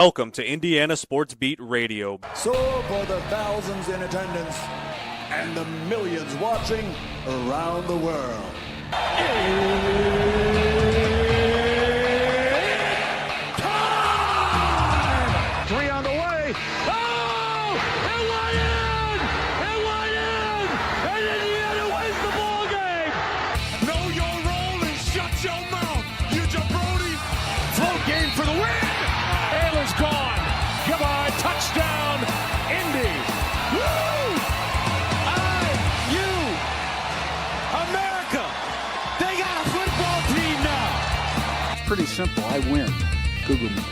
Welcome to Indiana Sports Beat Radio. So for the thousands in attendance and the millions watching around the world. Time! 3 on the way. Oh! It went in! It went in! And Indiana wins the ball game! Know your role and shut your mouth, you jabroni! Float game for the win! Ayler's gone. Goodbye. Touchdown, Indy. Woo! IU. America. They got a football team now. It's pretty simple. I win. Google me.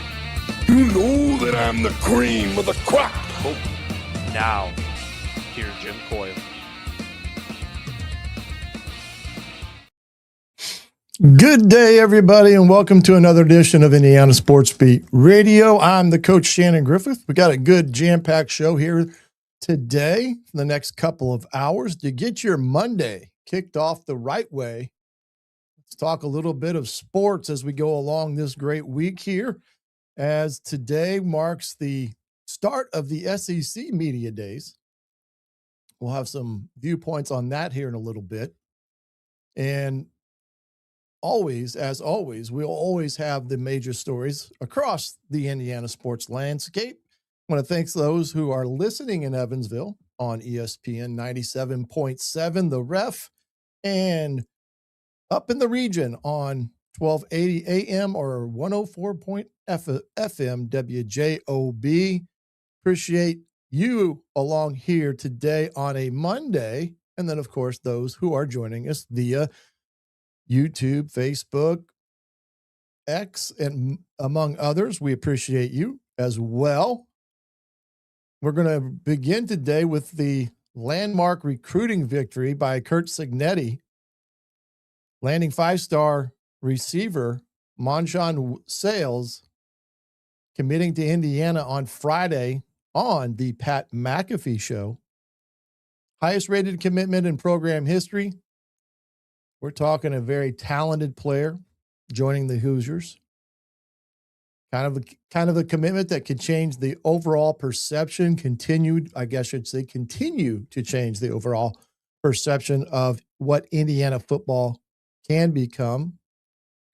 You know that I'm the cream of the crop. Oh, now, here's Jim Coyle. Good day, everybody, and welcome to another edition of Indiana Sports Beat Radio. I'm the coach, Shannon Griffith. We got a good jam-packed show here today for the next couple of hours to get your Monday kicked off the right way. Let's talk a little bit of sports as we go along this great week here, as today marks the start of the SEC Media Days. We'll have some viewpoints on that here in a little bit. And always, as always, we'll always have the major stories across the Indiana sports landscape. I want to thank those who are listening in Evansville on ESPN 97.7, The Ref, and up in the region on 1280 AM or 104.FM WJOB. Appreciate you along here today on a Monday. And then, of course, those who are joining us via YouTube, Facebook, X, and among others. We appreciate you as well. We're going to begin today with the landmark recruiting victory by Curt Cignetti, landing 5-star receiver Monshun Sales, committing to Indiana on Friday on the Pat McAfee Show. Highest rated commitment in program history. We're talking a very talented player joining the Hoosiers. Kind of a commitment that could change the overall perception, continue to change the overall perception of what Indiana football can become.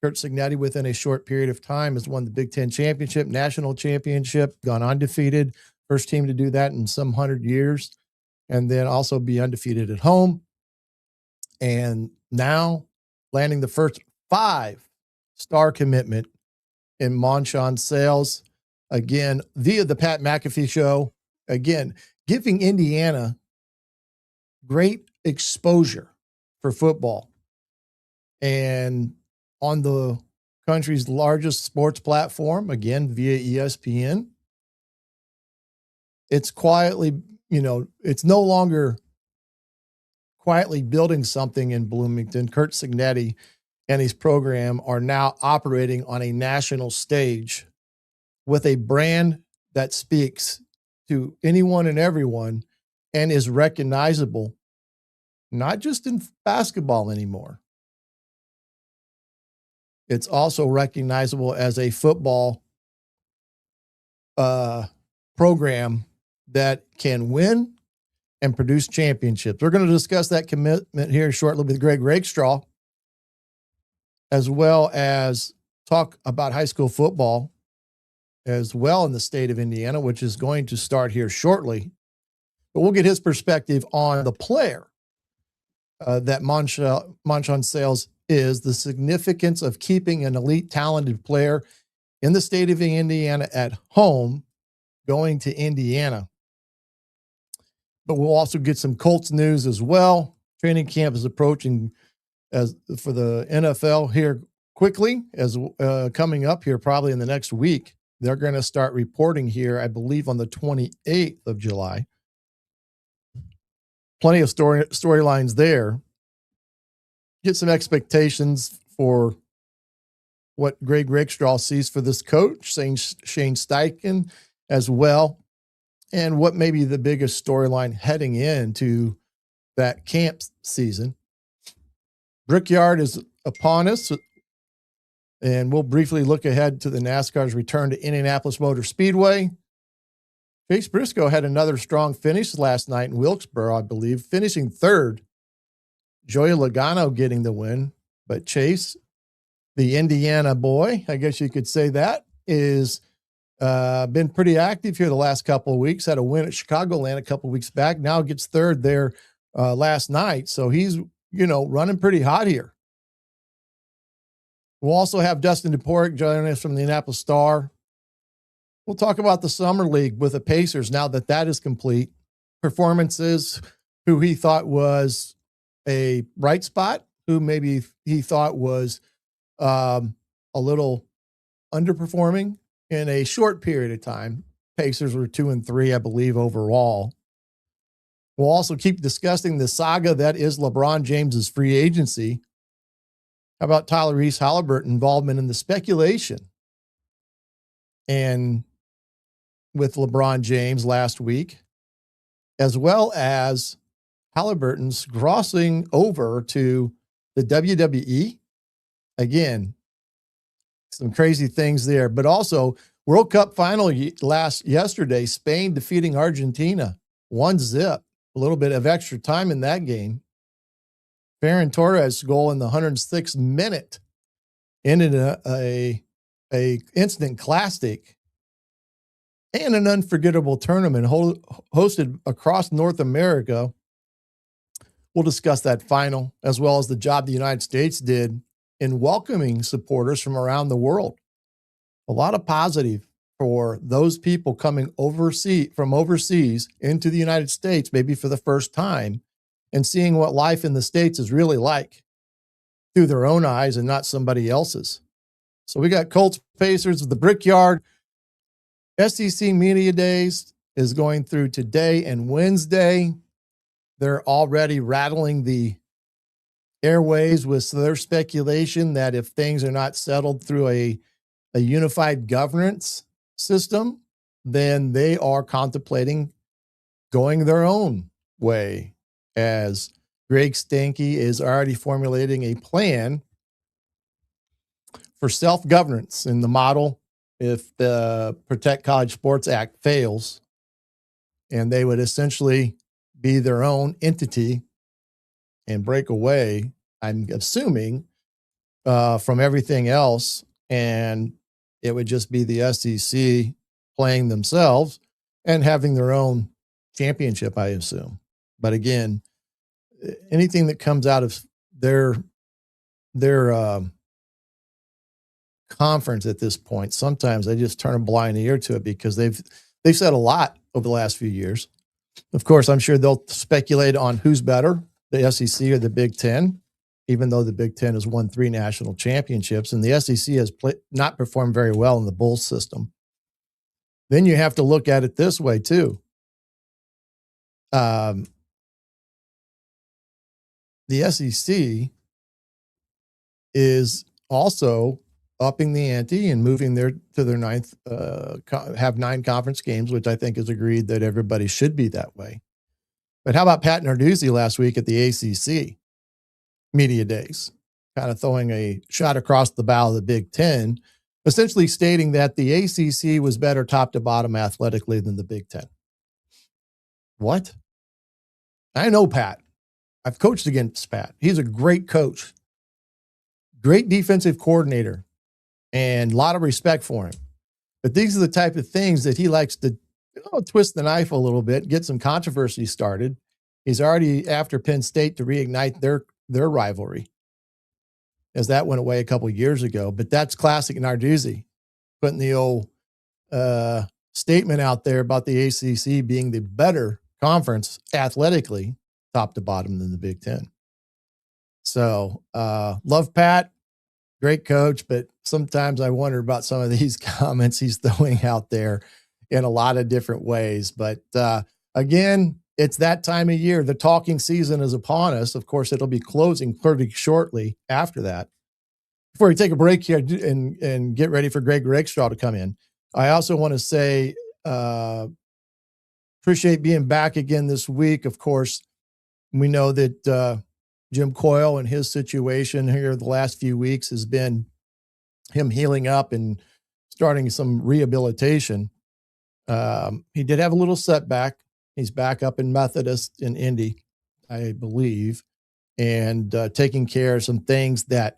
Curt Cignetti, within a short period of time, has won the Big Ten championship, national championship, gone undefeated, first team to do that in some 100 years, and then also be undefeated at home. And now landing the first 5-star commitment in Monshun Sales, again, via the Pat McAfee Show, again, giving Indiana great exposure for football. And on the country's largest sports platform, again, via ESPN, it's quietly, it's no longer quietly building something in Bloomington. Curt Cignetti and his program are now operating on a national stage with a brand that speaks to anyone and everyone and is recognizable, not just in basketball anymore. It's also recognizable as a football program that can win and produce championships. We're going to discuss that commitment here shortly with Greg Rakestraw, as well as talk about high school football as well in the state of Indiana, which is going to start here shortly. But we'll get his perspective on the player that Monshun Sales is, the significance of keeping an elite talented player in the state of Indiana at home going to Indiana. But we'll also get some Colts news as well. Training camp is approaching as for the NFL here quickly, as coming up here probably in the next week. They're going to start reporting here, I believe, on the 28th of July. Plenty of storylines there. Get some expectations for what Greg Rakestraw sees for this coach, Shane Steichen as well, and what may be the biggest storyline heading into that camp season. Brickyard is upon us, And we'll briefly look ahead to the NASCAR's return to Indianapolis Motor Speedway. Chase Briscoe had another strong finish last night in Wilkesboro, I believe, finishing third. Joey Logano getting the win. But Chase, the Indiana boy, I guess you could say that, is been pretty active here the last couple of weeks. Had a win at Chicagoland a couple of weeks back. Now gets third there last night. So he's, running pretty hot here. We'll also have Dustin Dopirak joining us from the Indianapolis Star. We'll talk about the Summer League with the Pacers now that that is complete. Performances, who he thought was a bright spot, who maybe he thought was a little underperforming in a short period of time. Pacers were 2-3, I believe, overall. We'll also keep discussing the saga that is LeBron James's free agency. How about Tyrese Haliburton involvement in the speculation? And with LeBron James last week, as well as Haliburton's crossing over to the WWE. Again, some crazy things there, but also World Cup final yesterday, Spain defeating Argentina 1-0. A little bit of extra time in that game. Ferran Torres' goal in the 106th minute ended a instant classic and an unforgettable tournament hosted across North America. We'll discuss that final, as well as the job the United States did in welcoming supporters from around the world. A lot of positive for those people coming from overseas into the United States, maybe for the first time, and seeing what life in the States is really like through their own eyes and not somebody else's. So we got Colts Pacers of the Brickyard. SEC Media Days is going through today and Wednesday. They're already rattling the airways with their speculation that if things are not settled through a unified governance system, then they are contemplating going their own way, as Greg Stanky is already formulating a plan for self-governance in the model if the Protect College Sports Act fails, and they would essentially be their own entity and break away, I'm assuming, from everything else, and it would just be the SEC playing themselves and having their own championship, I assume. But again, anything that comes out of their conference at this point, sometimes I just turn a blind ear to it, because they've said a lot over the last few years. Of course, I'm sure they'll speculate on who's better, the SEC or the Big Ten, even though the Big Ten has won 3 national championships and the SEC has not performed very well in the bowl system. Then you have to look at it this way too. The SEC is also upping the ante and moving to their ninth, have 9 conference games, which I think is agreed that everybody should be that way. But how about Pat Narduzzi last week at the ACC Media Days, kind of throwing a shot across the bow of the Big Ten, essentially stating that the ACC was better top to bottom athletically than the Big Ten. What? I know Pat. I've coached against Pat. He's a great coach, great defensive coordinator, and a lot of respect for him. But these are the type of things that he likes to twist the knife a little bit, get some controversy started. He's already after Penn State to reignite their rivalry, as that went away a couple of years ago. But that's classic Narduzzi, putting the old statement out there about the ACC being the better conference athletically, top to bottom, than the Big Ten. So love Pat, great coach, but sometimes I wonder about some of these comments he's throwing out there in a lot of different ways. But again, it's that time of year. The talking season is upon us. Of course, it'll be closing pretty shortly after that. Before we take a break here and get ready for Greg Rakestraw to come in, I also want to say appreciate being back again this week. Of course, we know that Jim Coyle and his situation here the last few weeks has been him healing up and starting some rehabilitation. He did have a little setback. He's back up in Methodist in Indy, I believe, and taking care of some things that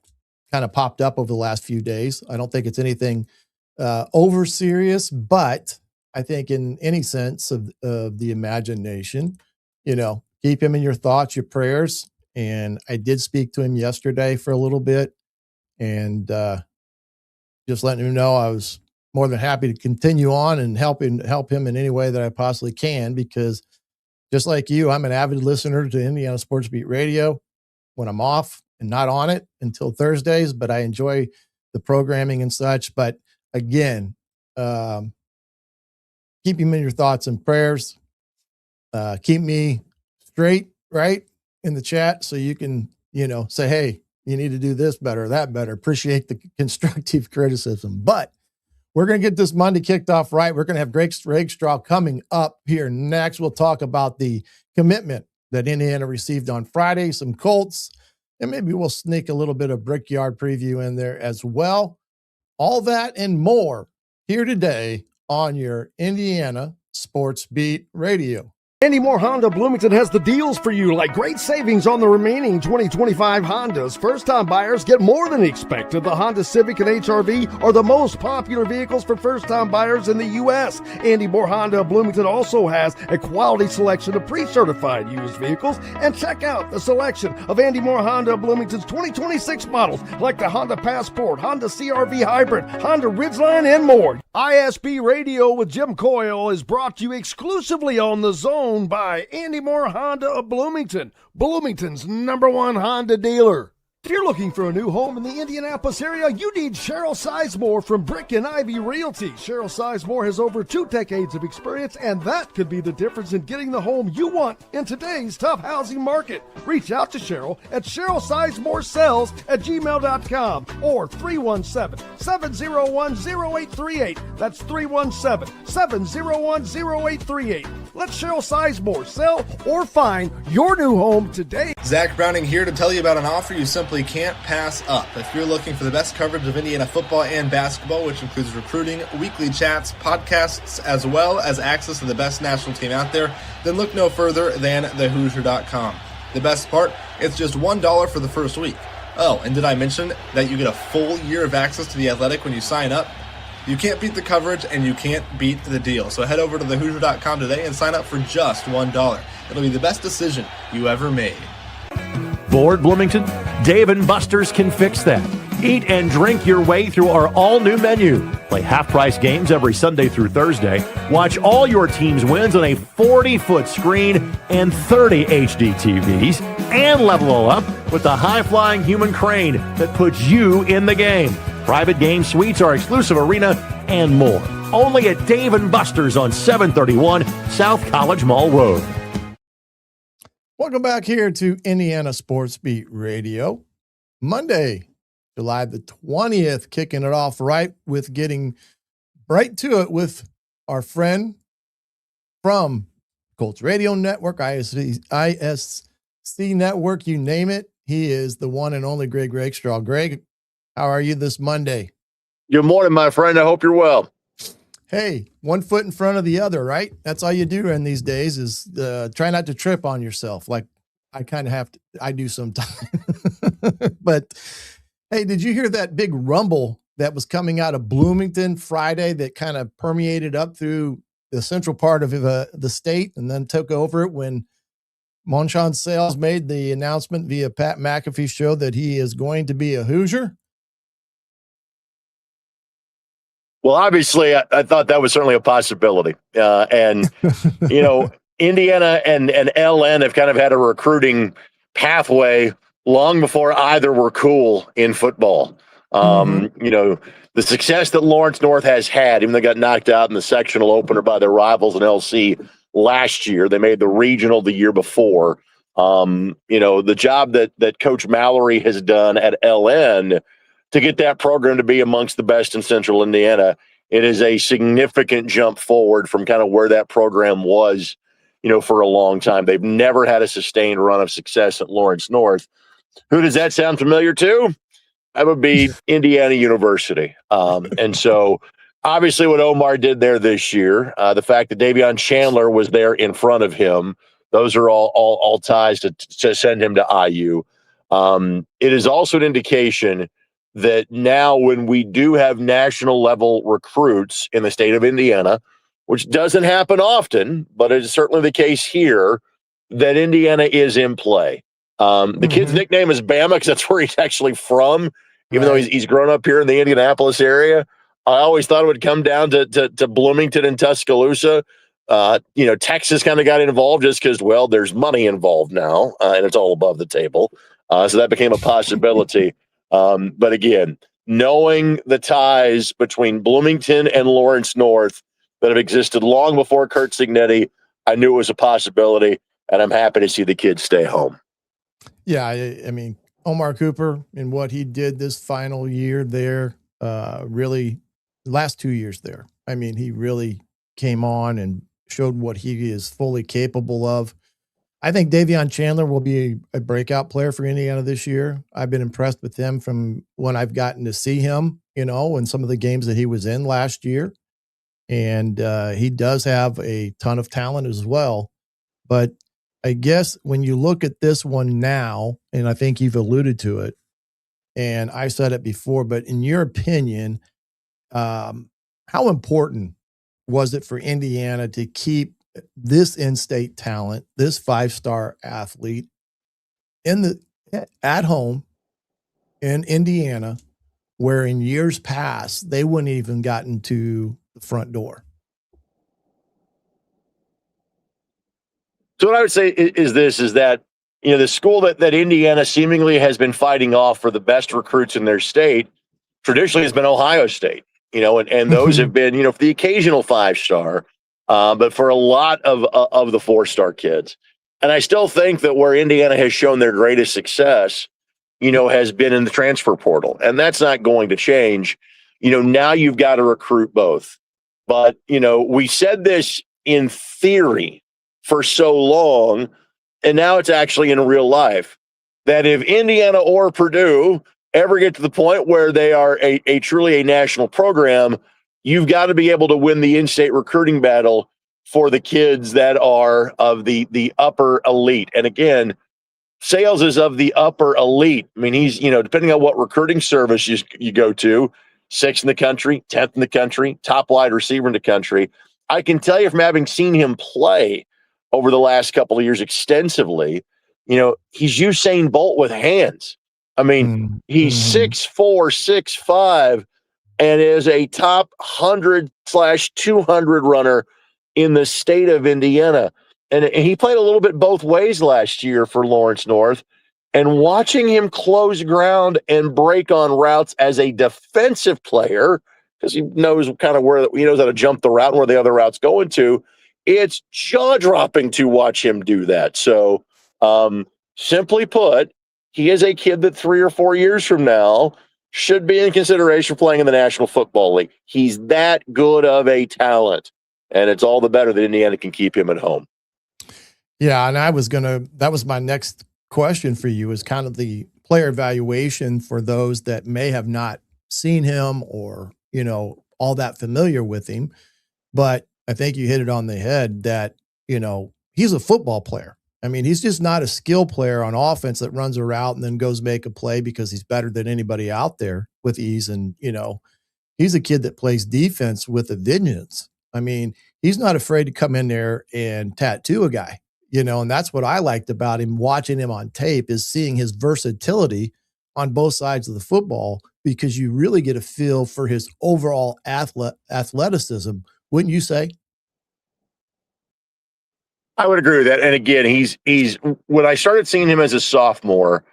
kind of popped up over the last few days. I don't think it's anything over serious, but I think in any sense of the imagination, keep him in your thoughts, your prayers. And I did speak to him yesterday for a little bit, and just letting him know I was more than happy to continue on and help him in any way that I possibly can, because just like you, I'm an avid listener to Indiana Sports Beat Radio when I'm off and not on it until Thursdays, but I enjoy the programming and such. But again, keep him in your thoughts and prayers. Keep me straight, right, in the chat, so you can, say, hey, you need to do this better, that better. Appreciate the constructive criticism. But we're going to get this Monday kicked off right. We're going to have Greg Rakestraw coming up here next. We'll talk about the commitment that Indiana received on Friday, some Colts, and maybe we'll sneak a little bit of Brickyard preview in there as well. All that and more here today on your Indiana Sports Beat Radio. Andy Moore Honda Bloomington has the deals for you, like great savings on the remaining 2025 Hondas. First-time buyers get more than expected. The Honda Civic and HR-V are the most popular vehicles for first-time buyers in the U.S. Andy Moore Honda Bloomington also has a quality selection of pre-certified used vehicles. And check out the selection of Andy Moore Honda Bloomington's 2026 models, like the Honda Passport, Honda CR-V Hybrid, Honda Ridgeline, and more. ISB Radio with Jim Coyle is brought to you exclusively on The Zone by Andy Moore Honda of Bloomington, Bloomington's #1 Honda dealer. If you're looking for a new home in the Indianapolis area, you need Cheryl Sizemore from Brick and Ivy Realty. Cheryl Sizemore has over 2 decades of experience, and that could be the difference in getting the home you want in today's tough housing market. Reach out to Cheryl at CherylSizemore@gmail.com or 317-701-0838. That's 317-701-0838. Let Cheryl Sizemore sell or find your new home today. Zach Browning here to tell you about an offer you simply can't pass up. If you're looking for the best coverage of Indiana football and basketball, which includes recruiting, weekly chats, podcasts, as well as access to the best national team out there, then look no further than thehoosier.com. The best part, it's just $1 for the first week. Oh, and did I mention that you get a full year of access to The Athletic when you sign up? You can't beat the coverage, and you can't beat the deal. So head over to thehoosier.com today and sign up for just $1. It'll be the best decision you ever made. Bored, Bloomington? Dave & Buster's can fix that. Eat and drink your way through our all-new menu. Play half-price games every Sunday through Thursday. Watch all your team's wins on a 40-foot screen and 30 HD TVs. And level up with the high-flying human crane that puts you in the game. Private game suites, our exclusive arena, and more. Only at Dave & Buster's on 731 South College Mall Road. Welcome back here to Indiana Sports Beat Radio. Monday, July the 20th, kicking it off right with getting right to it with our friend from Colts Radio Network, ISC Network, you name it. He is the one and only Greg Rakestraw. Greg, how are you this Monday? Good morning, my friend. I hope you're well. Hey, one foot in front of the other, right? That's all you do in these days is try not to trip on yourself. Like I kind of have to, I do sometimes. But hey, did you hear that big rumble that was coming out of Bloomington Friday that kind of permeated up through the central part of the state and then took over it when Monshun Sales made the announcement via Pat McAfee's show that he is going to be a Hoosier? Well, obviously, I thought that was certainly a possibility. And, you know, Indiana and LN have kind of had a recruiting pathway long before either were cool in football. You know, the success that Lawrence North has had, even though they got knocked out in the sectional opener by their rivals in LC last year, they made the regional the year before. You know, the job that Coach Mallory has done at LN to get that program to be amongst the best in Central Indiana, it is a significant jump forward from kind of where that program was, you know, for a long time. They've never had a sustained run of success at Lawrence North. Who does that sound familiar to? That would be Indiana University. And so obviously what Omar did there this year, the fact that Davion Chandler was there in front of him, those are all ties to send him to IU. It is also an indication that now when we do have national level recruits in the state of Indiana, which doesn't happen often, but it is certainly the case here, that Indiana is in play. The kid's nickname is Bama because that's where he's actually from, even though he's grown up here in the Indianapolis area. I always thought it would come down to Bloomington and Tuscaloosa. Texas kind of got involved just because, well, there's money involved now, and it's all above the table. So that became a possibility. But again, knowing the ties between Bloomington and Lawrence North that have existed long before Curt Cignetti, I knew it was a possibility, and I'm happy to see the kids stay home. Yeah, I mean, Omar Cooper and what he did this final year there, really, last 2 years there. I mean, he really came on and showed what he is fully capable of. I think Davion Chandler will be a breakout player for Indiana this year. I've been impressed with him from when I've gotten to see him, in some of the games that he was in last year. And he does have a ton of talent as well. But I guess when you look at this one now, and I think you've alluded to it, and I said it before, but in your opinion, how important was it for Indiana to keep this in-state talent, this 5-star athlete at home in Indiana, where in years past, they wouldn't even gotten to the front door? So what I would say is that, the school that Indiana seemingly has been fighting off for the best recruits in their state traditionally has been Ohio State, and those have been, for the occasional 5-star, but for a lot of the 4-star kids. And I still think that where Indiana has shown their greatest success, has been in the transfer portal. And that's not going to change. Now you've got to recruit both. But, we said this in theory for so long, and now it's actually in real life, that if Indiana or Purdue ever get to the point where they are a truly a national program, you've got to be able to win the in-state recruiting battle for the kids that are of the upper elite. And again, Sales is of the upper elite. I mean, he's, depending on what recruiting service you go to, 6th in the country, 10th in the country, top wide receiver in the country. I can tell you from having seen him play over the last couple of years extensively, he's Usain Bolt with hands. I mean, he's 6'4", 6'5", and is a top 100/200 runner in the state of Indiana. And he played a little bit both ways last year for Lawrence North. And watching him close ground and break on routes as a defensive player, because he knows kind of where he knows how to jump the route and where the other route's going to, it's jaw-dropping to watch him do that. So, simply put, he is a kid that 3 or 4 years from now should be in consideration for playing in the National Football League. He's that good of a talent, and it's all the better that Indiana can keep him at home. Yeah, and that was my next question for you, is kind of the player evaluation for those that may have not seen him or, all that familiar with him. But I think you hit it on the head that, he's a football player. I mean, he's just not a skill player on offense that runs a route and then goes make a play because he's better than anybody out there with ease. And, he's a kid that plays defense with a vengeance. I mean, he's not afraid to come in there and tattoo a guy, and that's what I liked about him, watching him on tape, is seeing his versatility on both sides of the football, because you really get a feel for his overall athleticism, wouldn't you say? I would agree with that. And again, he's when I started seeing him as a sophomore,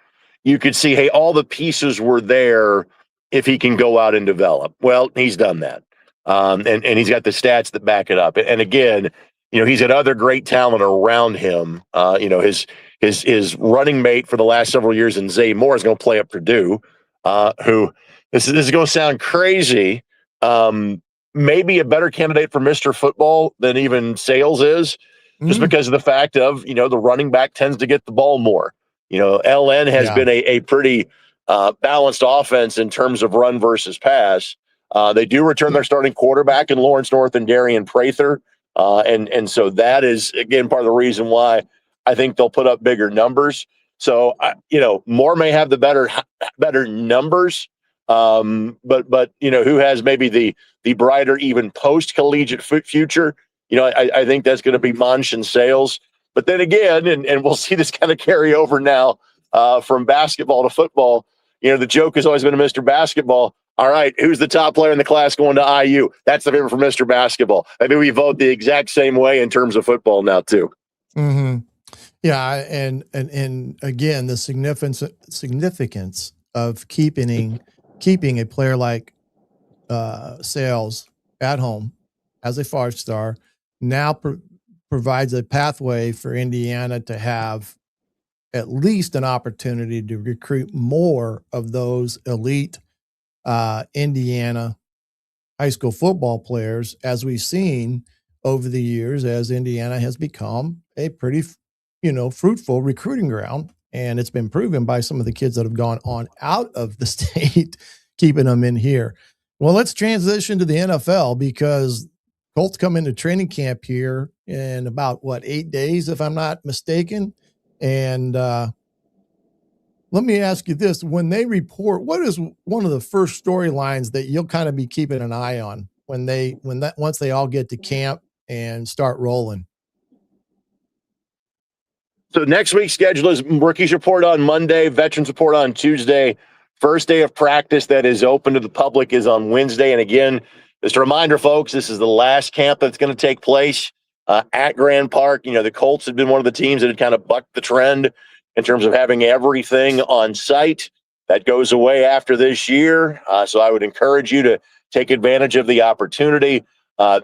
you could see, hey, all the pieces were there if he can go out and develop. Well, he's done that. And he's got the stats that back it up. And again, he's got other great talent around him. His running mate for the last several years in Zay Moore is going to play at Purdue, who this is going to sound crazy. Maybe a better candidate for Mr. Football than even Sales is, just because of the fact of, the running back tends to get the ball more. LN has been a pretty balanced offense in terms of run versus pass. They do return their starting quarterback in Lawrence North and Darian Prather. And so that is, again, part of the reason why I think they'll put up bigger numbers. So, Moore may have the better numbers, but who has maybe the brighter, even post-collegiate future? I think that's going to be Monshun Sales. But then again, and we'll see this kind of carry over now from basketball to football. The joke has always been Mr. Basketball. All right, who's the top player in the class going to IU? That's the favorite for Mr. Basketball. Maybe we vote the exact same way in terms of football now too. Mm-hmm. Yeah, and again, the significance of keeping a player like Sales at home as a 5-star now provides a pathway for Indiana to have at least an opportunity to recruit more of those elite Indiana high school football players, as we've seen over the years, as Indiana has become a pretty, fruitful recruiting ground. And it's been proven by some of the kids that have gone on out of the state, keeping them in here. Well, let's transition to the NFL, because Colts come into training camp here in about 8 days, if I'm not mistaken. And let me ask you this: when they report, what is one of the first storylines that you'll kind of be keeping an eye on once they all get to camp and start rolling? So next week's schedule is rookies report on Monday, veterans report on Tuesday. First day of practice that is open to the public is on Wednesday. And again, just a reminder, folks, this is the last camp that's going to take place at Grand Park. The Colts have been one of the teams that had kind of bucked the trend in terms of having everything on site. That goes away after this year. So I would encourage you to take advantage of the opportunity.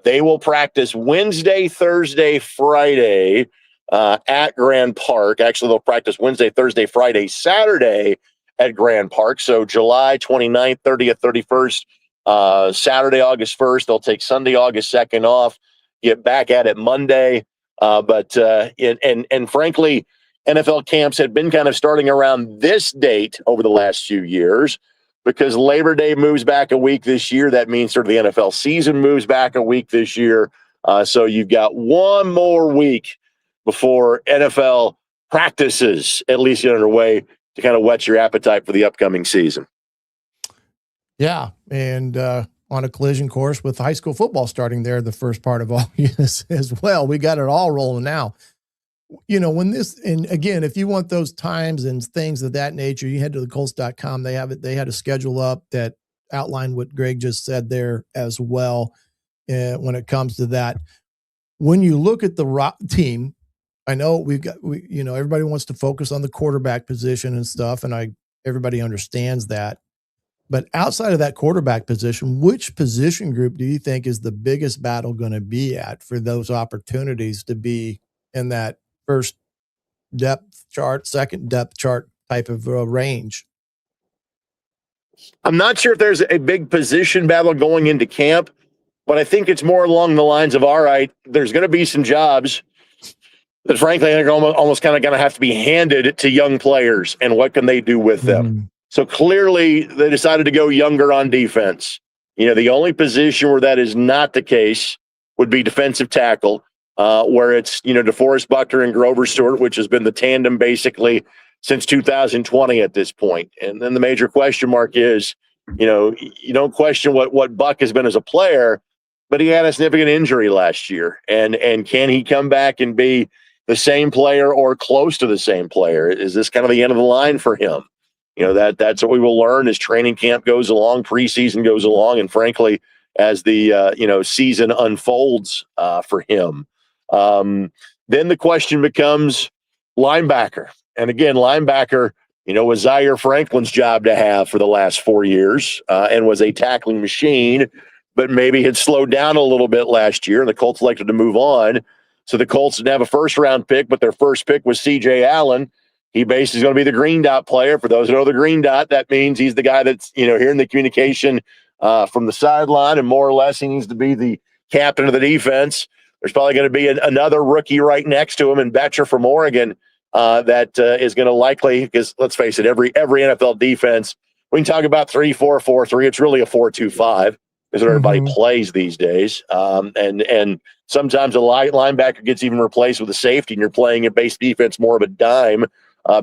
They will practice Wednesday, Thursday, Friday at Grand Park. Actually, they'll practice Wednesday, Thursday, Friday, Saturday at Grand Park. So July 29th, 30th, 31st, Saturday, August 1st. They'll take Sunday, August 2nd off, get back at it Monday. But frankly, NFL camps had been kind of starting around this date over the last few years, because Labor Day moves back a week this year. That means sort of the NFL season moves back a week this year. So you've got one more week before NFL practices at least get underway to kind of whet your appetite for the upcoming season. Yeah, and on a collision course with high school football starting there the first part of August as well. We got it all rolling now. When this, and again, if you want those times and things of that nature, you head to thecolts.com. They had a schedule up that outlined what Greg just said there as well. When it comes to that, when you look at the team, I know everybody wants to focus on the quarterback position and stuff, and everybody understands that. But outside of that quarterback position, which position group do you think is the biggest battle going to be at for those opportunities to be in that first depth chart, second depth chart type of range? I'm not sure if there's a big position battle going into camp, but I think it's more along the lines of, all right, there's going to be some jobs that frankly are almost kind of going to have to be handed to young players, and what can they do with them? So clearly they decided to go younger on defense. The only position where that is not the case would be defensive tackle, where it's, DeForest Buckner and Grover Stewart, which has been the tandem basically since 2020 at this point. And then the major question mark is, you don't question what Buck has been as a player, but he had a significant injury last year. And can he come back and be the same player or close to the same player? Is this kind of the end of the line for him? That's what we will learn as training camp goes along, preseason goes along, and frankly, as the season unfolds for him. Then the question becomes linebacker. And again, linebacker, was Zaire Franklin's job to have for the last 4 years, and was a tackling machine, but maybe had slowed down a little bit last year, and the Colts elected to move on. So the Colts didn't have a first-round pick, but their first pick was C.J. Allen. He basically is going to be the green dot player. For those who know the green dot, that means he's the guy that's, hearing the communication from the sideline, and more or less he needs to be the captain of the defense. There's probably going to be another rookie right next to him, and Betcher from Oregon that is going to likely, because let's face it, every NFL defense, we can talk about 3-4, 4-3. It's really a 4-2-5 is what everybody plays these days. And sometimes a linebacker gets even replaced with a safety, and you're playing a base defense more of a dime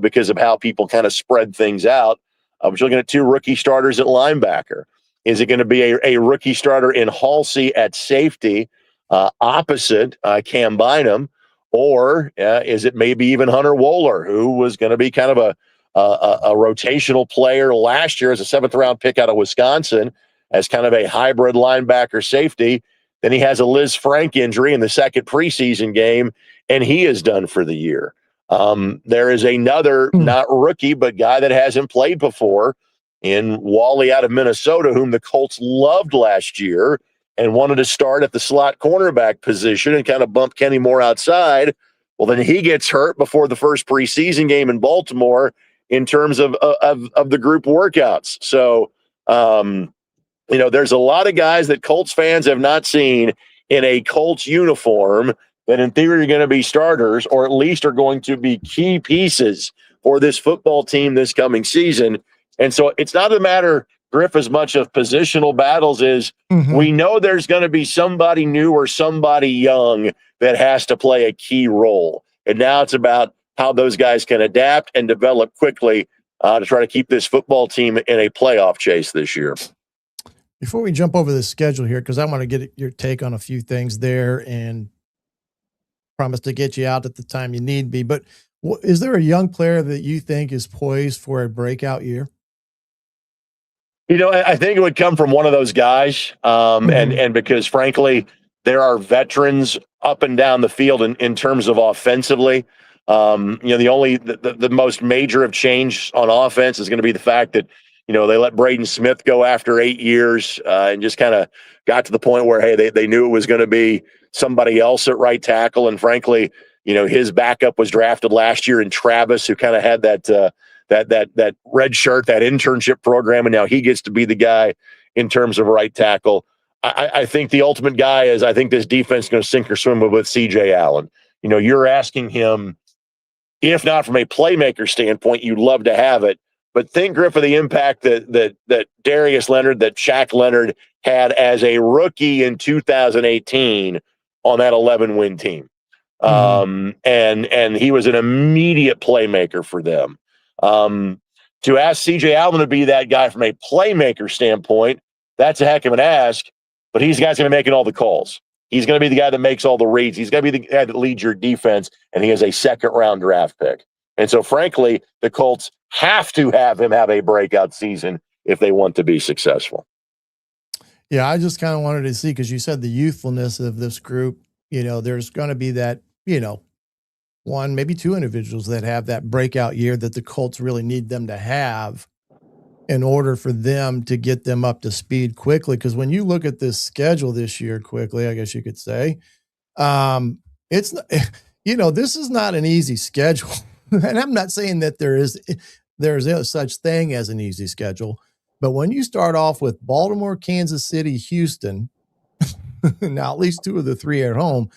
because of how people kind of spread things out. We're looking at 2 rookie starters at linebacker. Is it going to be a rookie starter in Halsey at safety opposite Cam Bynum? Or is it maybe even Hunter Wohler, who was going to be kind of a rotational player last year as a 7th-round pick out of Wisconsin as kind of a hybrid linebacker safety? Then he has a Liz Frank injury in the second preseason game, and he is done for the year. There is another, not rookie, but guy that hasn't played before in Wally out of Minnesota, whom the Colts loved last year and wanted to start at the slot cornerback position and kind of bump Kenny Moore outside. Well, then he gets hurt before the first preseason game in Baltimore in terms of the group workouts. So, there's a lot of guys that Colts fans have not seen in a Colts uniform that in theory are going to be starters, or at least are going to be key pieces for this football team this coming season. And so it's not a matter, Griff, as much of positional battles is we know there's going to be somebody new or somebody young that has to play a key role. And now it's about how those guys can adapt and develop quickly to try to keep this football team in a playoff chase this year. Before we jump over the schedule here, because I want to get your take on a few things there and promise to get you out at the time you need be. But is there a young player that you think is poised for a breakout year? I think it would come from one of those guys. And because frankly, there are veterans up and down the field in terms of offensively. The most major of change on offense is going to be the fact that, they let Braden Smith go after 8 years and just kind of got to the point where, hey, they knew it was going to be somebody else at right tackle. And frankly, his backup was drafted last year in Travis, who kind of had that red shirt, that internship program, and now he gets to be the guy in terms of right tackle. I think the ultimate guy is, I think this defense is going to sink or swim with C.J. Allen. You're asking him, if not from a playmaker standpoint, you'd love to have it, but think, Griff, of the impact that Darius Leonard, that Shaq Leonard had as a rookie in 2018 on that 11-win team. And he was an immediate playmaker for them. To ask C.J. Allen to be that guy from a playmaker standpoint, that's a heck of an ask, but he's the guy that's going to be making all the calls. He's going to be the guy that makes all the reads. He's going to be the guy that leads your defense, and he is a second-round draft pick. And so, frankly, the Colts have to have him have a breakout season if they want to be successful. Yeah, I just kind of wanted to see, because you said the youthfulness of this group, there's going to be that, one, maybe 2 individuals that have that breakout year that the Colts really need them to have in order for them to get them up to speed quickly. Because when you look at this schedule this year quickly, I guess you could say, it's, this is not an easy schedule. And I'm not saying that there's no such thing as an easy schedule, but when you start off with Baltimore, Kansas City, Houston, now at least 2 of the 3 at home,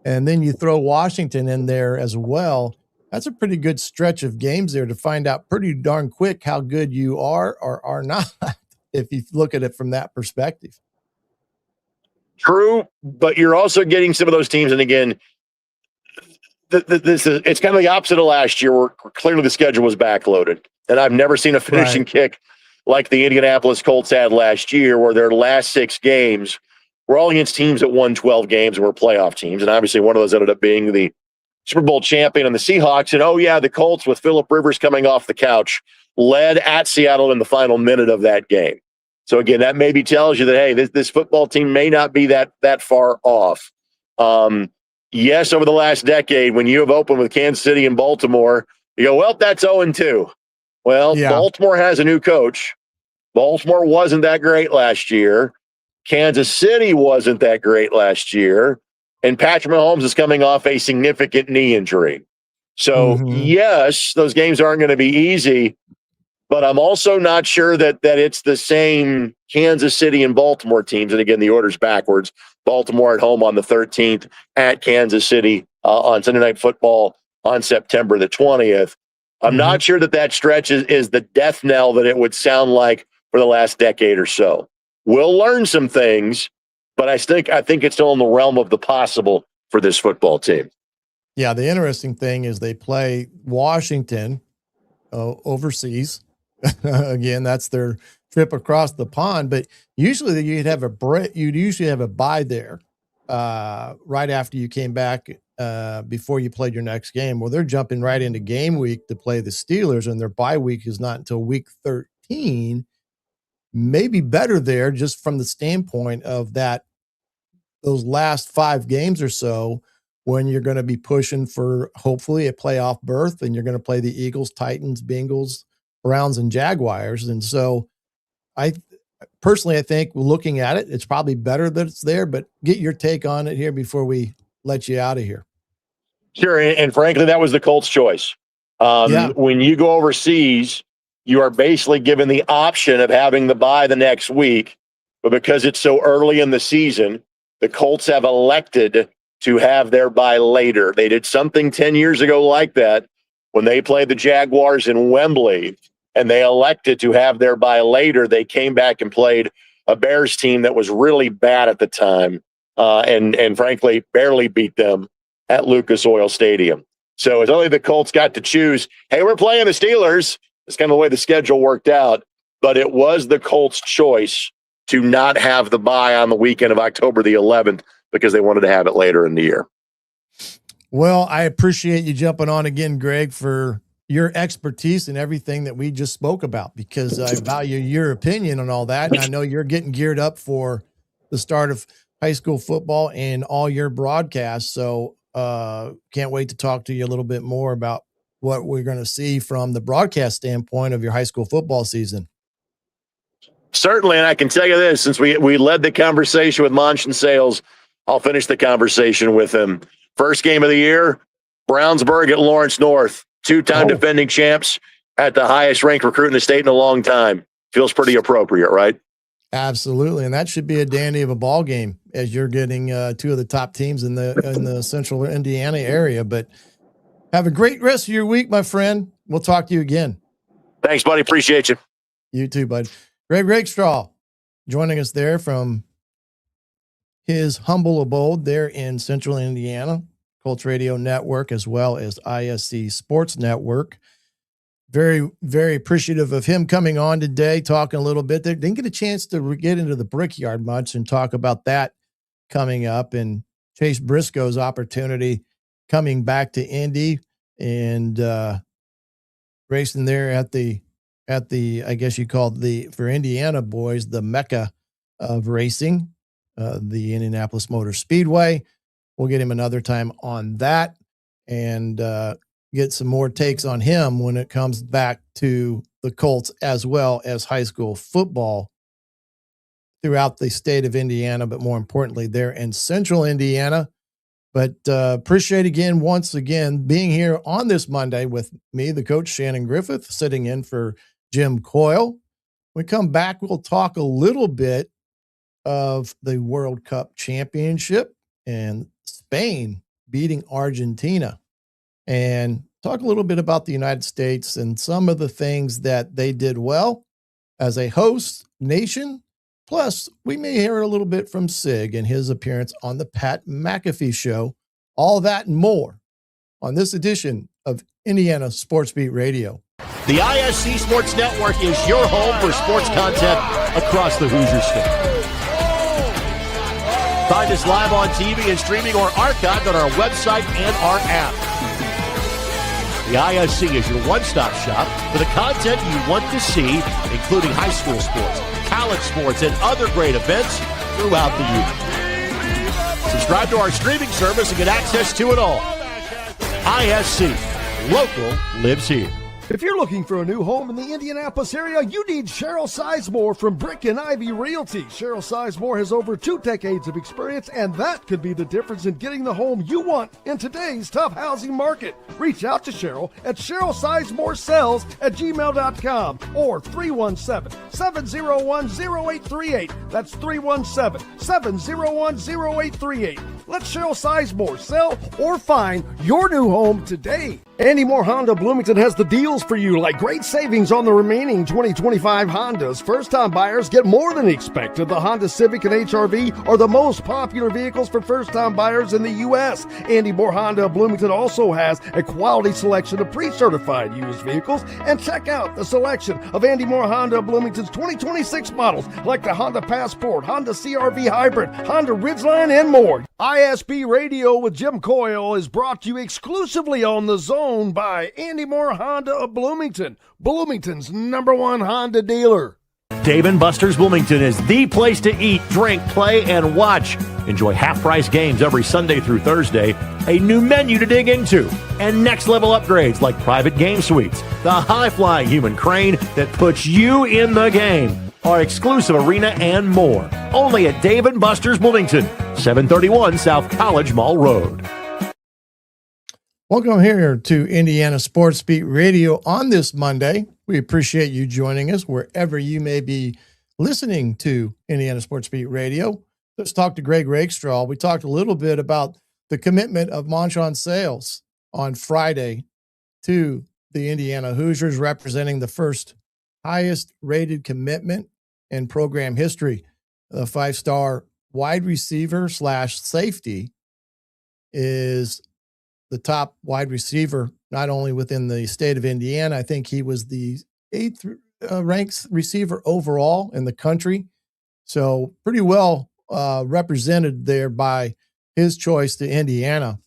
and then you throw Washington in there as well, that's a pretty good stretch of games there to find out pretty darn quick how good you are or are not, if you look at it from that perspective. True, but you're also getting some of those teams, and again, it's kind of the opposite of last year, where clearly the schedule was backloaded. And I've never seen a finishing kick like the Indianapolis Colts had last year, where their last 6 games were all against teams that won 12 games and were playoff teams. And obviously one of those ended up being the Super Bowl champion and the Seahawks. And, the Colts with Phillip Rivers coming off the couch led at Seattle in the final minute of that game. So, again, that maybe tells you that, hey, this football team may not be that far off. Yes, over the last decade, when you have opened with Kansas City and Baltimore, you go, well, that's 0-2. Well, yeah. Baltimore has a new coach. Baltimore wasn't that great last year. Kansas City wasn't that great last year. And Patrick Mahomes is coming off a significant knee injury. So, yes, those games aren't going to be easy, but I'm also not sure that it's the same Kansas City and Baltimore teams. And again, the order's backwards. Baltimore at home on the 13th, at Kansas City on Sunday Night Football on September the 20th. I'm not sure that stretch is the death knell that it would sound like for the last decade or so. We'll learn some things, but I think it's still in the realm of the possible for this football team. Yeah, the interesting thing is they play Washington overseas. Again, that's their trip across the pond. But usually you'd usually have a bye there right after you came back before you played your next game. Well, they're jumping right into game week to play the Steelers, and their bye week is not until week 13. Maybe better there just from the standpoint of those last 5 games or so, when you're going to be pushing for hopefully a playoff berth, and you're going to play the Eagles, Titans, Bengals, Browns, and Jaguars. And so I think looking at it, it's probably better that it's there, but get your take on it here before we let you out of here. Sure. And frankly, that was the Colts' choice. When you go overseas, you are basically given the option of having the bye the next week, but because it's so early in the season, the Colts have elected to have their bye later. They did something 10 years ago like that when they played the Jaguars in Wembley, and they elected to have their bye later. They came back and played a Bears team that was really bad at the time, and frankly, barely beat them at Lucas Oil Stadium. So it's only the Colts got to choose, hey, we're playing the Steelers. It's kind of the way the schedule worked out, but it was the Colts' choice to not have the bye on the weekend of October the 11th because they wanted to have it later in the year. Well, I appreciate you jumping on again, Greg, for your expertise and everything that we just spoke about, because I value your opinion on all that. And I know you're getting geared up for the start of high school football and all your broadcasts. So can't wait to talk to you a little bit more about what we're going to see from the broadcast standpoint of your high school football season. Certainly, and I can tell you this, since we led the conversation with Monshun Sales, I'll finish the conversation with him. First game of the year, Brownsburg at Lawrence North, 2-time defending champs at the highest ranked recruit in the state in a long time. Feels pretty appropriate, right? Absolutely, and that should be a dandy of a ball game as you're getting 2 of the top teams in the central Indiana area. But have a great rest of your week, my friend. We'll talk to you again. Thanks, buddy. Appreciate you. You too, bud. Greg Rakestraw joining us there from his humble abode there in central Indiana, Colts Radio Network, as well as ISC Sports Network. Very, very appreciative of him coming on today, talking a little bit. They didn't get a chance to get into the Brickyard much and talk about that coming up, and Chase Briscoe's opportunity coming back to Indy and racing there at the I guess you called for Indiana boys, the Mecca of racing, the Indianapolis Motor Speedway. We'll get him another time on that and get some more takes on him when it comes back to the Colts as well as high school football throughout the state of Indiana, but more importantly there in central Indiana. But appreciate once again being here on this Monday with me, the coach Shannon Griffith, sitting in for Jim Coyle. When we come back, we'll talk a little bit of the World Cup Championship and Spain beating Argentina, and talk a little bit about the United States and some of the things that they did well as a host nation. Plus, we may hear a little bit from Sig and his appearance on the Pat McAfee Show. All that and more on this edition of Indiana Sports Beat Radio. The ISC Sports Network is your home for sports content across the Hoosier State. Find us live on TV and streaming or archived on our website and our app. The ISC is your one-stop shop for the content you want to see, including high school sports, college sports, and other great events throughout the year. Subscribe to our streaming service and get access to it all. ISC, local lives here. If you're looking for a new home in the Indianapolis area, you need Cheryl Sizemore from Brick and Ivy Realty. Cheryl Sizemore has over 2 decades of experience, and that could be the difference in getting the home you want in today's tough housing market. Reach out to Cheryl at CherylSizemore@gmail.com or 317-701-0838. That's 317-701-0838. Let Cheryl Sizemore sell or find your new home today. Andy Moore Honda Bloomington has the deals for you, like great savings on the remaining 2025 Hondas. First-time buyers get more than expected. The Honda Civic and HR-V are the most popular vehicles for first-time buyers in the U.S. Andy Moore Honda Bloomington also has a quality selection of pre-certified used vehicles. And check out the selection of Andy Moore Honda Bloomington's 2026 models, like the Honda Passport, Honda CR-V Hybrid, Honda Ridgeline, and more. ISB Radio with Jim Coyle is brought to you exclusively on The Zone by Andy Moore Honda of Bloomington, Bloomington's #1 Honda dealer. Dave & Buster's Bloomington is the place to eat, drink, play, and watch. Enjoy half-price games every Sunday through Thursday, a new menu to dig into, and next-level upgrades like private game suites, the high-flying human crane that puts you in the game, our exclusive arena, and more. Only at Dave & Buster's Bloomington, 731 South College Mall Road. Welcome here to Indiana Sports Beat Radio on this Monday. We appreciate you joining us wherever you may be listening to Indiana Sports Beat Radio. Let's talk to Greg Rakestraw. We talked a little bit about the commitment of Monshun Sales on Friday to the Indiana Hoosiers, representing the first highest rated commitment in program history. The 5-star wide receiver / safety is the top wide receiver, not only within the state of Indiana. I think he was the 8th ranked receiver overall in the country. So pretty well represented there by his choice to Indiana.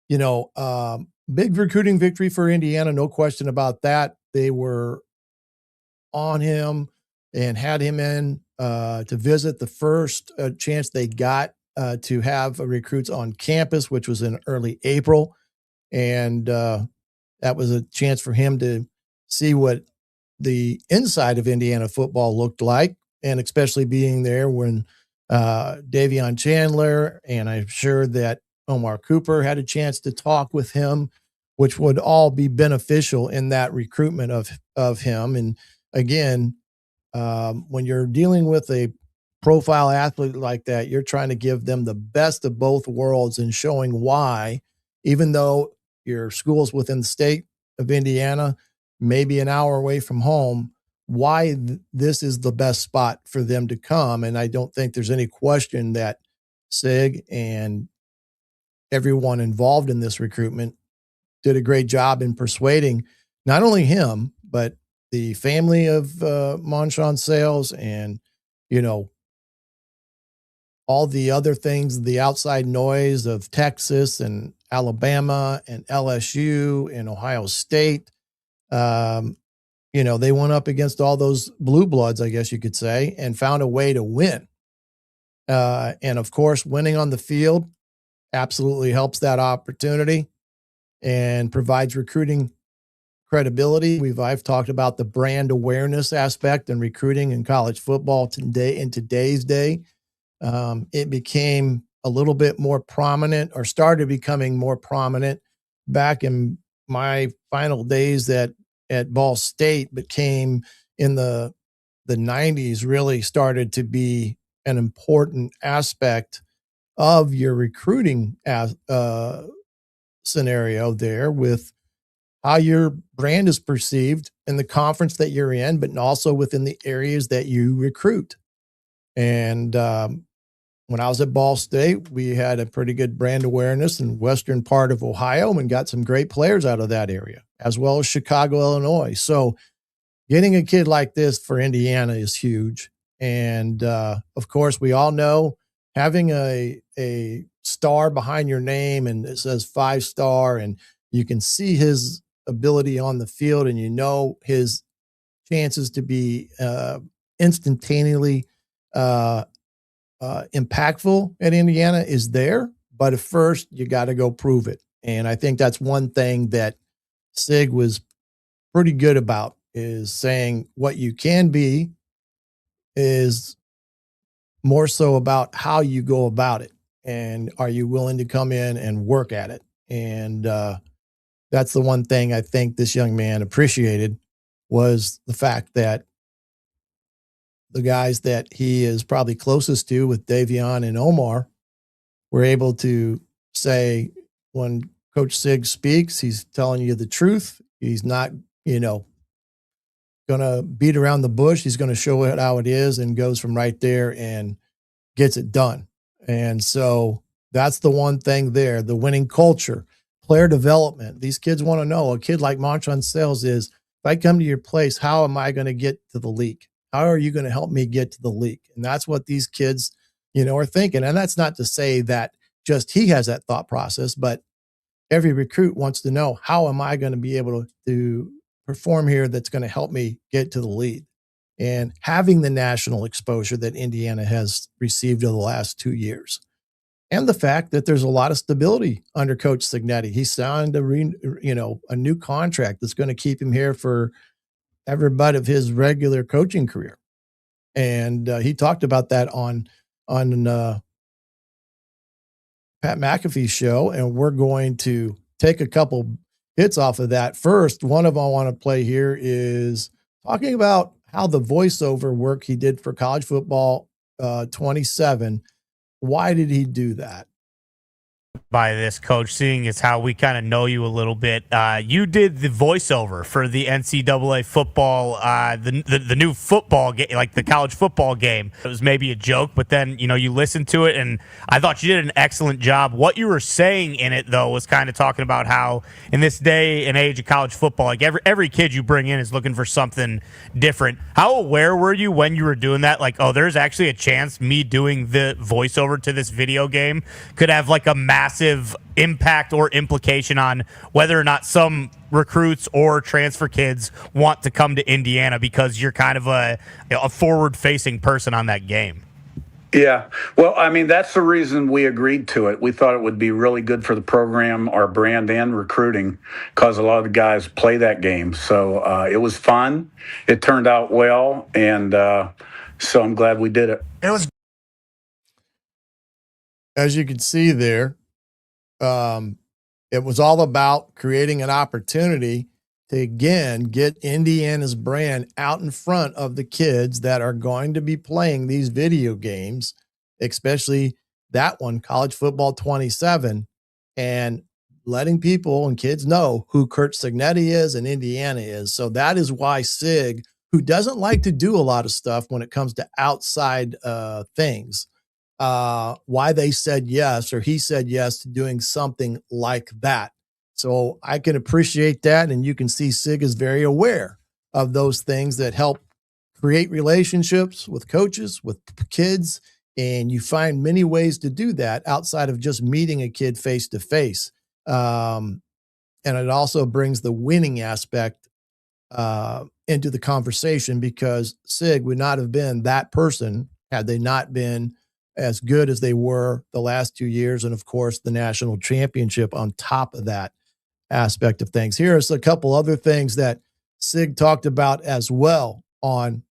You know, big recruiting victory for Indiana, no question about that. They were on him and had him in to visit the first chance they got to have recruits on campus, which was in early April. And that was a chance for him to see what the inside of Indiana football looked like, and especially being there when Davion Chandler, and I'm sure that Omar Cooper had a chance to talk with him, which would all be beneficial in that recruitment of him. And again, when you're dealing with a profile athlete like that, you're trying to give them the best of both worlds and showing why, even though your school's within the state of Indiana, maybe an hour away from home, why this is the best spot for them to come. And I don't think there's any question that Sig and everyone involved in this recruitment did a great job in persuading not only him, but the family of Monshun Sales and, you know, all the other things, the outside noise of Texas and Alabama and LSU and Ohio State. You know, they went up against all those blue bloods, I guess you could say, and found a way to win. And of course, winning on the field absolutely helps that opportunity and provides recruiting credibility. I've talked about the brand awareness aspect and recruiting in college football today. In today's day, it became a little bit more prominent, or started becoming more prominent back in my final days at Ball State, but came in the 90s, really started to be an important aspect of your recruiting scenario there, with how your brand is perceived in the conference that you're in, but also within the areas that you recruit. And when I was at Ball State, we had a pretty good brand awareness in western part of Ohio and got some great players out of that area, as well as Chicago, Illinois. So getting a kid like this for Indiana is huge. And of course, we all know having a star behind your name and it says 5-star, and you can see his ability on the field, and you know his chances to be instantaneously impactful at Indiana is there. But at first, you got to go prove it. And I think that's one thing that Sig was pretty good about, is saying what you can be is more so about how you go about it. And are you willing to come in and work at it? And that's the one thing I think this young man appreciated, was the fact that the guys that he is probably closest to, with Davion and Omar, we're able to say when Coach Sig speaks, he's telling you the truth. He's not, going to beat around the bush. He's going to show it how it is and goes from right there and gets it done. And so that's the one thing there, the winning culture, player development. These kids want to know, a kid like Monshun Sales is, if I come to your place, how am I going to get to the league? How are you going to help me get to the league? And that's what these kids, are thinking. And that's not to say that just he has that thought process, but every recruit wants to know, how am I going to be able to perform here that's going to help me get to the league? And having the national exposure that Indiana has received over the last 2 years. And the fact that there's a lot of stability under Coach Cignetti. He signed a new contract that's going to keep him here for every bit of his regular coaching career. And he talked about that on Pat McAfee's show, and we're going to take a couple hits off of that. First, one of them I want to play here is talking about how the voiceover work he did for College Football 27. Why did he do that? By this, Coach, seeing as how we kind of know you a little bit. You did the voiceover for the NCAA football, the new football game, like the college football game. It was maybe a joke, but then, you listened to it, and I thought you did an excellent job. What you were saying in it, though, was kind of talking about how in this day and age of college football, like every kid you bring in is looking for something different. How aware were you when you were doing that? Like, oh, there's actually a chance me doing the voiceover to this video game could have like a massive impact or implication on whether or not some recruits or transfer kids want to come to Indiana because you're kind of a forward-facing person on that game. Yeah. Well, I mean, that's the reason we agreed to it. We thought it would be really good for the program, our brand, and recruiting, because a lot of the guys play that game. So it was fun. It turned out well, and so I'm glad we did it. It was. As you can see there, it was all about creating an opportunity to, again, get Indiana's brand out in front of the kids that are going to be playing these video games, especially that one, College Football 27, and letting people and kids know who Curt Cignetti is and Indiana is. So that is why Sig, who doesn't like to do a lot of stuff when it comes to outside things, why they said yes, or he said yes to doing something like that. So I can appreciate that. And you can see Sig is very aware of those things that help create relationships with coaches, with kids. And you find many ways to do that outside of just meeting a kid face to face. And it also brings the winning aspect into the conversation, because Sig would not have been that person had they not been as good as they were the last 2 years. And of course, the national championship on top of that aspect of things. Here's a couple other things that Sig talked about as well on.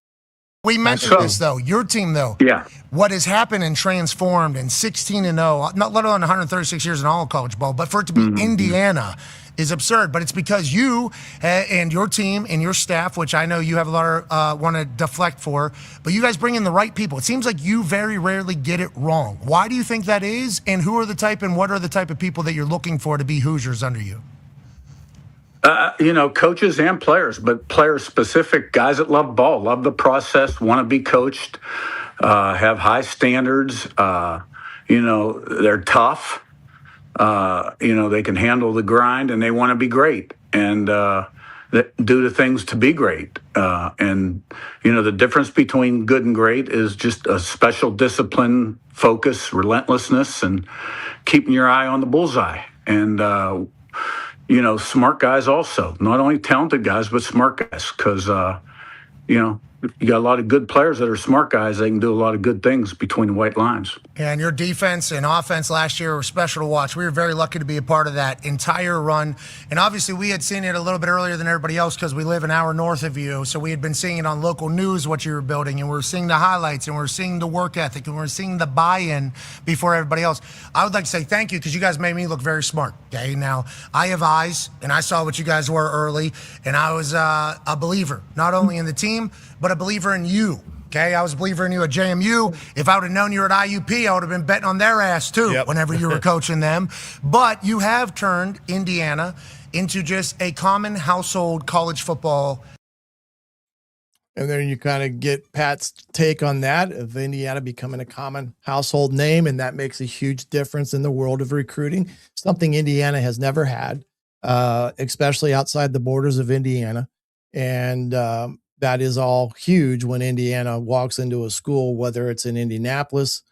We mentioned this, though. Your team, though. Yeah. What has happened and transformed in 16-0, not let alone 136 years in all of college ball, but for it to be Indiana is absurd. But it's because you and your team and your staff, which I know you have a lot of want to deflect for, but you guys bring in the right people. It seems like you very rarely get it wrong. Why do you think that is? And who are the type and what are the type of people that you're looking for to be Hoosiers under you? Coaches and players, but player-specific guys that love ball, love the process, want to be coached, have high standards. They're tough. They can handle the grind, and they want to be great and do the things to be great. The difference between good and great is just a special discipline, focus, relentlessness, and keeping your eye on the bullseye. And smart guys also, not only talented guys, but smart guys, because, you got a lot of good players that are smart guys. They can do a lot of good things between the white lines. And your defense and offense last year were special to watch. We were very lucky to be a part of that entire run. And obviously we had seen it a little bit earlier than everybody else because we live an hour north of you. So we had been seeing it on local news, what you were building, and we were seeing the highlights, and we were seeing the work ethic, and we were seeing the buy-in before everybody else. I would like to say thank you because you guys made me look very smart. Okay, now I have eyes, and I saw what you guys were early, and I was a believer, not only in the team, but a believer in you. Okay, I was a believer in you at JMU. If I would have known you were at IUP, I would have been betting on their ass too whenever you were coaching them. But you have turned Indiana into just a common household college football. And then you kind of get Pat's take on that of Indiana becoming a common household name, and that makes a huge difference in the world of recruiting, something Indiana has never had, especially outside the borders of Indiana. And that is all huge when Indiana walks into a school, whether it's in Indianapolis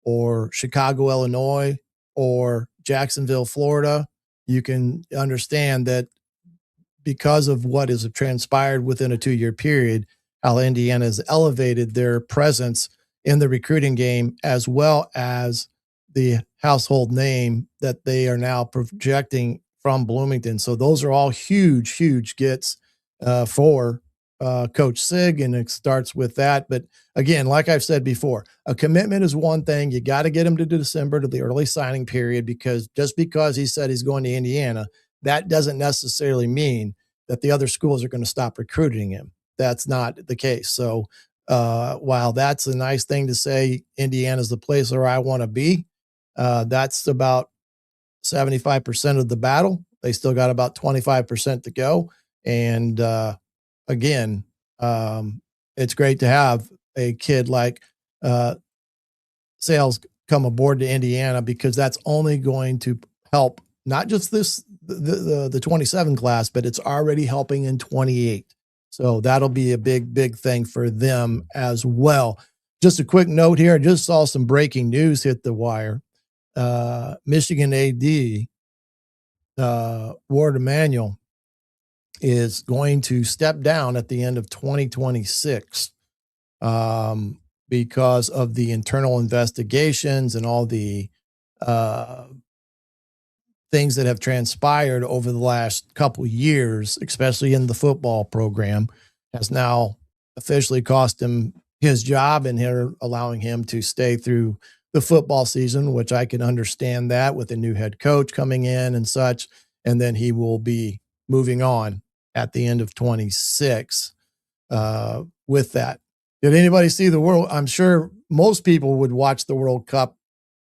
or Chicago, Illinois, or Jacksonville, Florida. You can understand that because of what has transpired within a 2-year period, how Indiana has elevated their presence in the recruiting game, as well as the household name that they are now projecting from Bloomington. So those are all huge, huge gets for Coach Sig, and it starts with that. But again, like I've said before, a commitment is one thing. You got to get him to December, to the early signing period, because just because he said he's going to Indiana, that doesn't necessarily mean that the other schools are going to stop recruiting him. That's not the case. So while that's a nice thing to say, Indiana's the place where I want to be, that's about 75% of the battle. They still got about 25% to go. And again, it's great to have a kid like Sales come aboard to Indiana, because that's only going to help not just the 27 class, but it's already helping in 28. So that'll be a big, big thing for them as well. Just a quick note here. I just saw some breaking news hit the wire. Michigan AD, Ward Emanuel, is going to step down at the end of 2026 because of the internal investigations and all the things that have transpired over the last couple years, especially in the football program, has now officially cost him his job, and here allowing him to stay through the football season, which I can understand that with a new head coach coming in and such. And then he will be moving on at the end of 26 with that. Did anybody see the world? I'm sure most people would watch the World Cup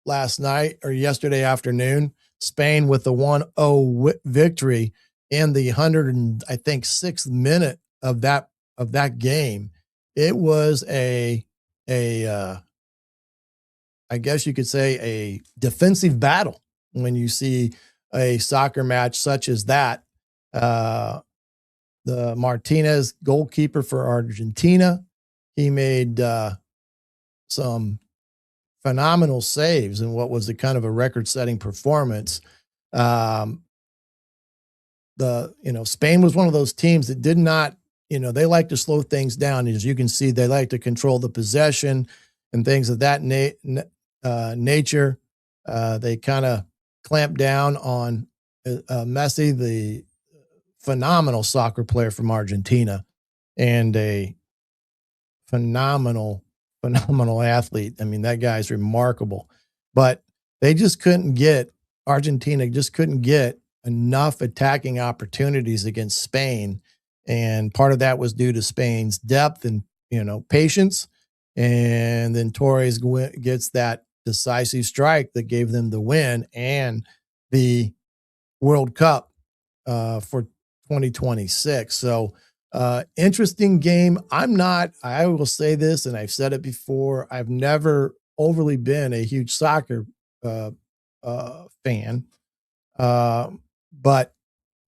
last night or yesterday afternoon. Spain with the 1-0 victory in the 106th minute of that game. It was I guess you could say a defensive battle when you see a soccer match such as that. The Martinez goalkeeper for Argentina, he made some phenomenal saves in what was a kind of a record-setting performance. Spain was one of those teams that did not, they like to slow things down. As you can see, they like to control the possession and things of that nature. They kind of clamped down on Messi, the phenomenal soccer player from Argentina, and a phenomenal athlete. I mean, that guy's remarkable, but Argentina just couldn't get enough attacking opportunities against Spain. And part of that was due to Spain's depth and, patience. And then Torres gets that decisive strike that gave them the win and the World Cup for 2026. So, interesting game. I will say this, and I've said it before, I've never overly been a huge soccer fan, but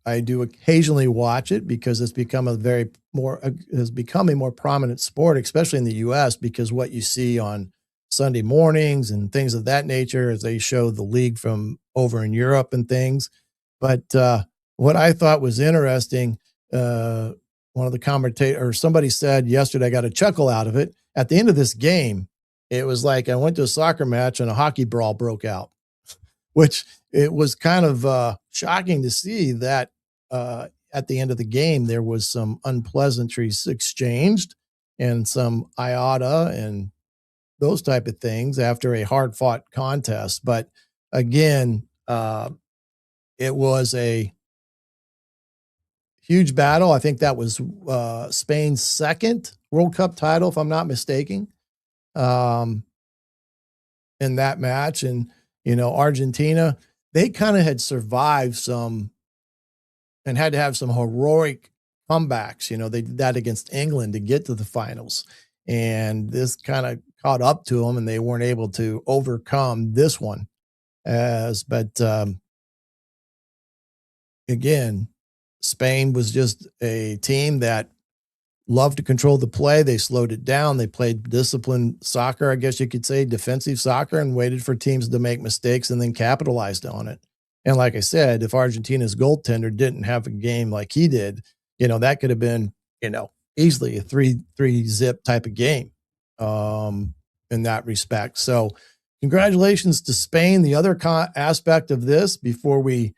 I do occasionally watch it because it's become has become a more prominent sport, especially in the U.S., because what you see on Sunday mornings and things of that nature as they show the league from over in Europe and things. But what I thought was interesting, one of the commentators or somebody said yesterday, I got a chuckle out of it. At the end of this game, it was like I went to a soccer match and a hockey brawl broke out, which it was kind of shocking to see that at the end of the game, there was some unpleasantries exchanged and some iota and those type of things after a hard fought contest. But again, it was a huge battle. I think that was Spain's second World Cup title, if I'm not mistaken, in that match. And, Argentina, they kind of had survived some and had to have some heroic comebacks. They did that against England to get to the finals. And this kind of caught up to them, and they weren't able to overcome this one. But again, Spain was just a team that loved to control the play. They slowed it down. They played disciplined soccer, I guess you could say, defensive soccer, and waited for teams to make mistakes and then capitalized on it. And like I said, if Argentina's goaltender didn't have a game like he did, that could have been, easily a 3-zip type of game in that respect. So congratulations to Spain. The other aspect of this, before we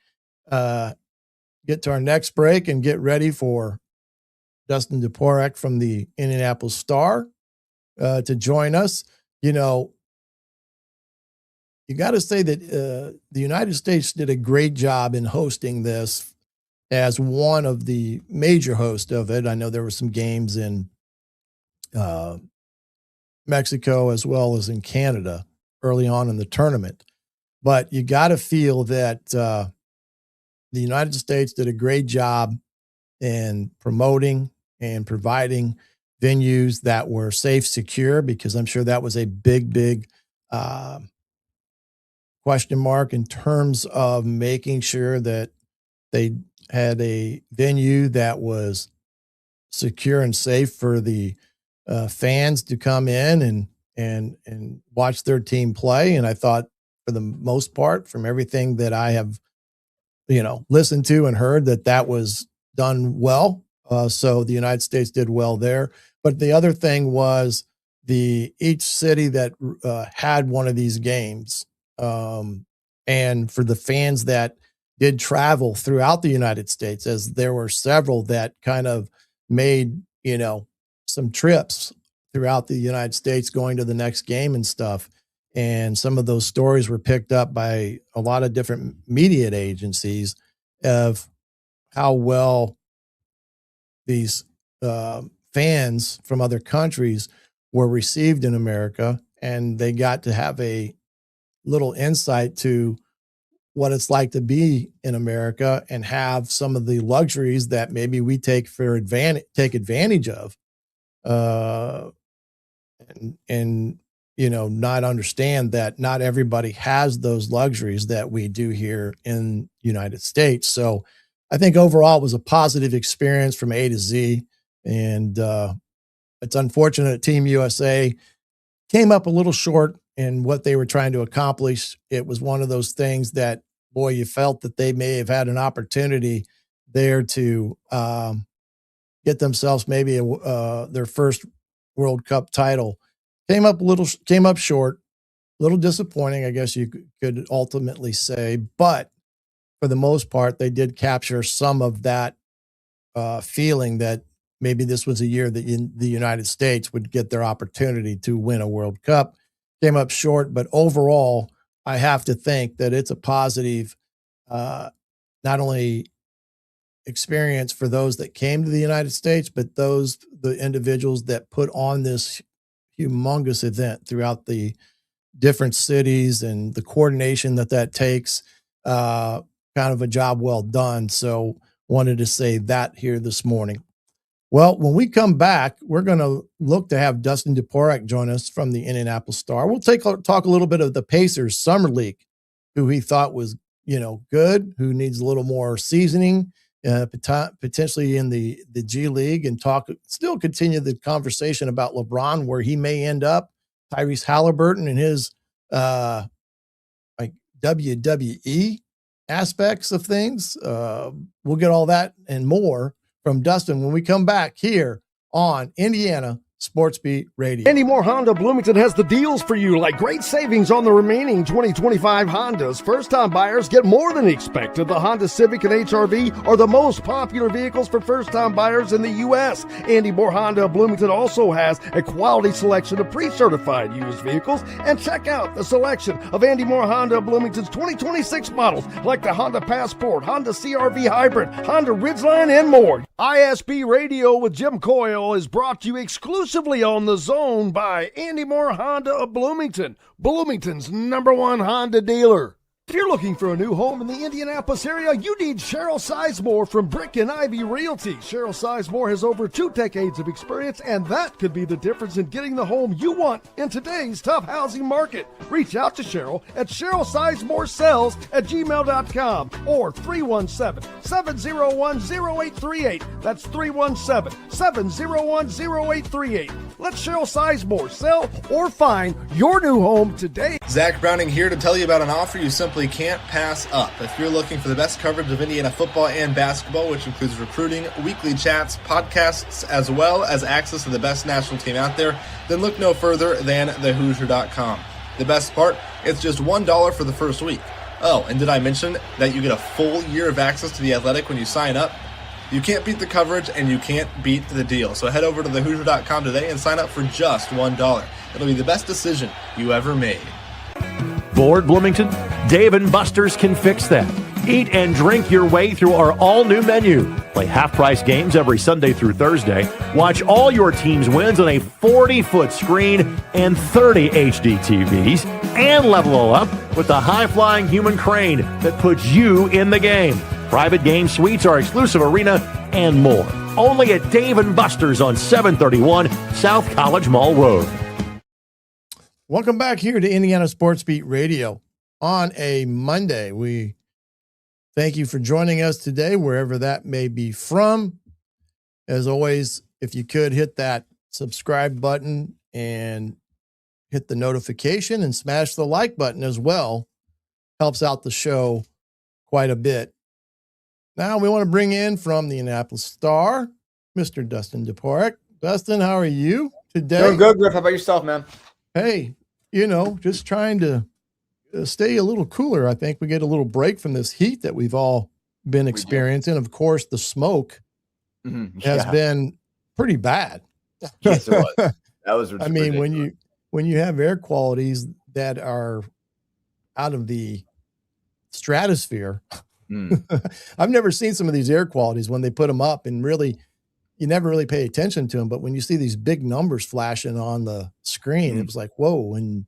get to our next break and get ready for Dustin Dopirak from the Indianapolis Star to join us, you got to say that the United States did a great job in hosting this as one of the major hosts of it. I know there were some games in Mexico as well as in Canada early on in the tournament. But you got to feel that the United States did a great job in promoting and providing venues that were safe, secure, because I'm sure that was a big question mark in terms of making sure that they had a venue that was secure and safe for the fans to come in and watch their team play. And I thought, for the most part, from everything that I have, listened to and heard, that was done well. So the United States did well there. But the other thing was each city that had one of these games, and for the fans that did travel throughout the United States, as there were several that kind of made, some trips throughout the United States going to the next game and stuff. And some of those stories were picked up by a lot of different media agencies of how well these fans from other countries were received in America. And they got to have a little insight to what it's like to be in America and have some of the luxuries that maybe we take advantage of, and not understand that not everybody has those luxuries that we do here in the United States. So I think overall it was a positive experience from A to Z. And it's unfortunate Team USA came up a little short in what they were trying to accomplish. It was one of those things that, boy, you felt that they may have had an opportunity there to get themselves maybe their first World Cup title. Came up short, a little disappointing, I guess you could ultimately say. But for the most part, they did capture some of that feeling that maybe this was a year that the United States would get their opportunity to win a World Cup. Came up short, but overall, I have to think that it's a positive, not only experience for those that came to the United States, but the individuals that put on this humongous event throughout the different cities and the coordination that takes, kind of a job well done. So wanted to say that here this morning. Well, when we come back, we're going to look to have Dustin Dopirak join us from the Indianapolis Star. We'll talk a little bit of the Pacers Summer League, who he thought was, good, who needs a little more seasoning, potentially in the G League, and still continue the conversation about LeBron, where he may end up, Tyrese Haliburton and his WWE aspects of things. We'll get all that and more from Dustin when we come back here on Indiana Sports Beat Radio. Andy Moore Honda Bloomington has the deals for you, like great savings on the remaining 2025 Hondas. First-time buyers get more than expected. The Honda Civic and HR-V are the most popular vehicles for first-time buyers in the U.S. Andy Moore Honda Bloomington also has a quality selection of pre-certified used vehicles. And check out the selection of Andy Moore Honda Bloomington's 2026 models, like the Honda Passport, Honda CR-V Hybrid, Honda Ridgeline, and more. ISB Radio with Jim Coyle is brought to you exclusively on The Zone by Andy Moore Honda of Bloomington, Bloomington's #1 Honda dealer. If you're looking for a new home in the Indianapolis area, you need Cheryl Sizemore from Brick and Ivy Realty. Cheryl Sizemore has over 2 decades of experience, and that could be the difference in getting the home you want in today's tough housing market. Reach out to Cheryl at CherylSizemore@gmail.com or 317-701-0838. That's 317-701-0838. Let Cheryl Sizemore sell or find your new home today. Zach Browning here to tell you about an offer you simply can't pass up. If you're looking for the best coverage of Indiana football and basketball, which includes recruiting, weekly chats, podcasts, as well as access to the best national team out there, then look no further than thehoosier.com. The best part, it's just $1 for the first week. Oh, and did I mention that you get a full year of access to The Athletic when you sign up? You can't beat the coverage, and you can't beat the deal. So head over to thehoosier.com today and sign up for just $1. It'll be the best decision you ever made. Bored, Bloomington? Dave and Buster's can fix that. Eat and drink your way through our all-new menu. Play half-price games every Sunday through Thursday. Watch all your team's wins on a 40-foot screen and 30 HD TVs. And level up with the high-flying human crane that puts you in the game. Private game suites, our exclusive arena, and more. Only at Dave and Buster's on 731 South College Mall Road. Welcome back here to Indiana Sports Beat Radio on a Monday. We thank you for joining us today, wherever that may be from. As always, if you could hit that subscribe button and hit the notification and smash the like button as well. Helps out the show quite a bit. Now we want to bring in from the Indianapolis Star, Mr. Dustin Dopirak. Dustin, how are you today? Doing good, Griff. How about yourself, man? Hey, just trying to stay a little cooler. I think we get a little break from this heat that we've all been experiencing. Of course, the smoke has been pretty bad. Yes, it was. That was I mean, when you have air qualities that are out of the stratosphere, I've never seen some of these air qualities when they put them up, and really, you never really pay attention to them. But when you see these big numbers flashing on the screen, it was like, whoa. And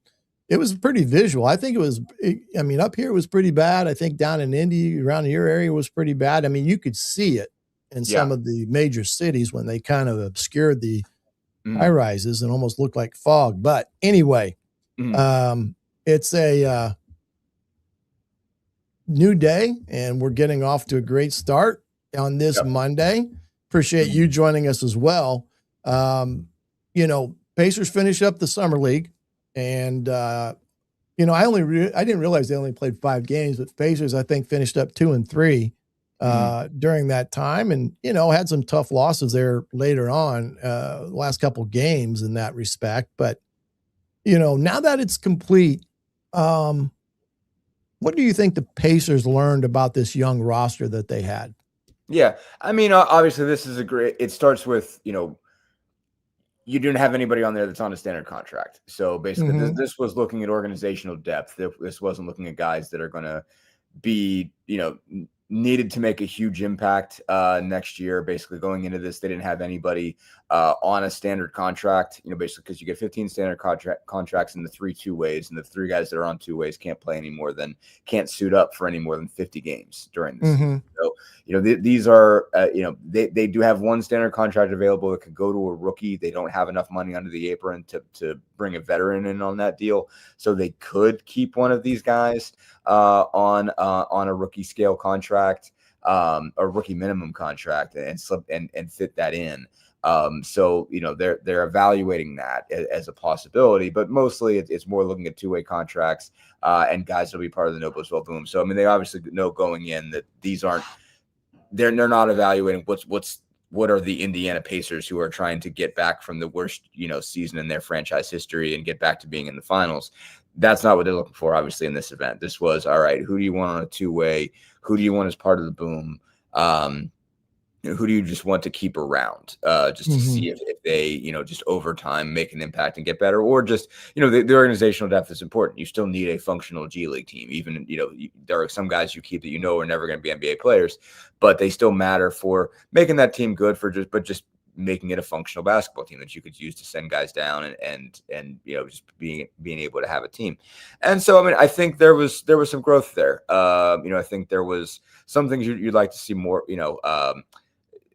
it was pretty visual. I think up here it was pretty bad. I think down in Indy, around your area, was pretty bad. I mean, you could see it in some of the major cities when they kind of obscured the high rises and almost looked like fog. But anyway, it's a new day, and we're getting off to a great start on this Monday. Appreciate you joining us as well. Pacers finish up the summer league, and I didn't realize they only played 5 games, but Pacers, I think, finished up 2-3 during that time, and had some tough losses there later on, last couple games in that respect. But now that it's complete, what do you think the Pacers learned about this young roster that they had? Yeah, I mean, obviously, this is it starts with, you didn't have anybody on there that's on a standard contract. So basically, this was looking at organizational depth. This wasn't looking at guys that are going to be, needed to make a huge impact next year. Basically, going into this, they didn't have anybody on a standard contract, basically because you get 15 standard contracts in the 3 2-ways, and the 3 guys that are on 2-ways can't suit up for any more than 50 games during this season. So, these are, they do have 1 standard contract available that could go to a rookie. They don't have enough money under the apron to bring a veteran in on that deal. So they could keep one of these guys on a rookie scale contract, a rookie minimum contract, and fit that in. So they're evaluating that as a possibility, but mostly it's more looking at 2-way contracts and guys that'll be part of the No Blows Well Boom. So I mean, they obviously know going in that these aren't, they're not evaluating what's what are the Indiana Pacers who are trying to get back from the worst, season in their franchise history and get back to being in the finals. That's not what they're looking for, obviously, in this event. This was, all right, who do you want on a two-way? Who do you want as part of the boom? Who do you just want to keep around just to see if they, just over time make an impact and get better, or just, the organizational depth is important. You still need a functional G League team. Even, there are some guys you keep that are never going to be NBA players, but they still matter for making that team good but just making it a functional basketball team that you could use to send guys down and just being able to have a team. And so, I think there was some growth there. I think there was some things you'd like to see more,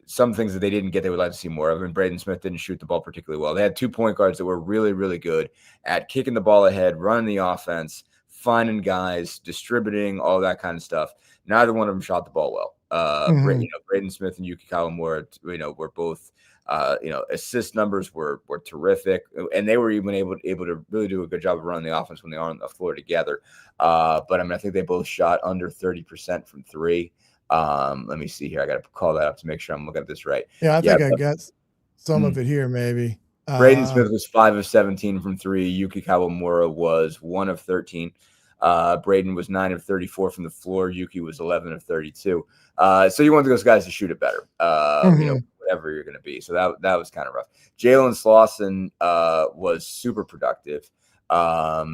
some things that they didn't get, they would like to see more of. And Braden Smith didn't shoot the ball particularly well. They had 2 point guards that were really, really good at kicking the ball ahead, running the offense, finding guys, distributing, all that kind of stuff. Neither one of them shot the ball well. Braden Smith and Yuki Kawamura, were both, assist numbers were terrific, and they were even able to really do a good job of running the offense when they are on the floor together. But I think they both shot under 30% from three. Let me see here. I got to call that up to make sure I'm looking at this right. Yeah, I think I got some of it here, maybe. Braden Smith was 5 of 17 from three. Yuki Kawamura was 1 of 13. Braden was 9 of 34 from the floor. Yuki was 11 of 32. So you want those guys to shoot it better, whatever you're going to be. So that was kind of rough. Jalen Slauson was super productive. But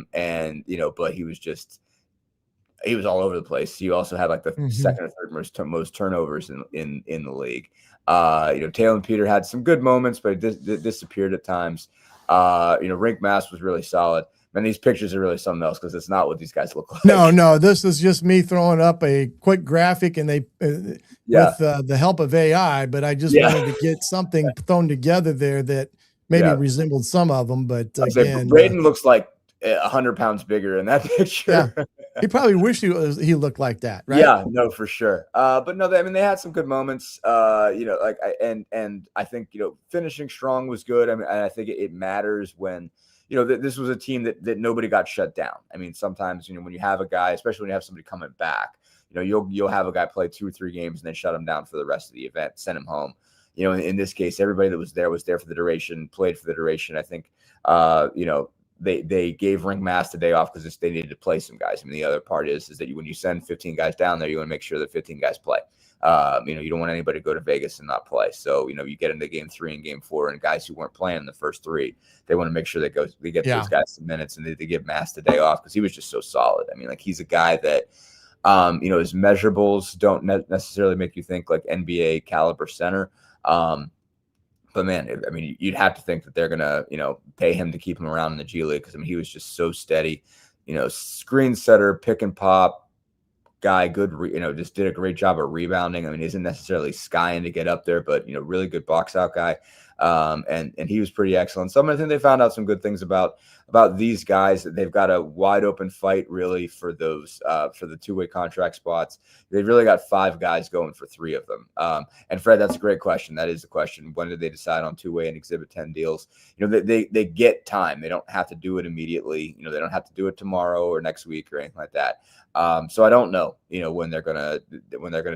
he was all over the place. He also had like the second or third most turnovers in the league. Taylor Peter had some good moments, but it disappeared at times. Rink Mass was really solid. Man, these pictures are really something else because it's not what these guys look like. No, this is just me throwing up a quick graphic and with the help of AI, but I just wanted to get something thrown together there that maybe resembled some of them. But again, Braden looks like 100 pounds bigger in that picture. Yeah. He probably wished he looked like that, right? Yeah, no, for sure. But no, they had some good moments. I think finishing strong was good. I think it matters when this was a team that nobody got shut down. Sometimes when you have a guy, especially when you have somebody coming back, you'll have a guy play 2 or 3 games and then shut him down for the rest of the event, send him home. In this case, everybody that was there for the duration, played for the duration. I think they gave Ring Mass the day off because they needed to play some guys. The other part is that when you send 15 guys down there, you want to make sure that 15 guys play. You don't want anybody to go to Vegas and not play. So, you get into game 3 and game 4 and guys who weren't playing in the first 3, they want to make sure they get those guys some minutes and they give Mass the day off because he was just so solid. he's a guy that, his measurables don't necessarily make you think like NBA caliber center. But man, you'd have to think that they're gonna, pay him to keep him around in the G League because he was just so steady, screen setter, pick and pop guy, good, just did a great job of rebounding. Isn't necessarily skying to get up there, but really good box out guy. And he was pretty excellent. So I think they found out some good things about these guys. That they've got a wide open fight really for those for the 2-way contract spots. They've really got 5 guys going for 3 of them. And Fred, that's a great question. That is the question. When did they decide on 2-way and Exhibit 10 deals? They get time. They don't have to do it immediately. They don't have to do it tomorrow or next week or anything like that. So I don't know, when they're gonna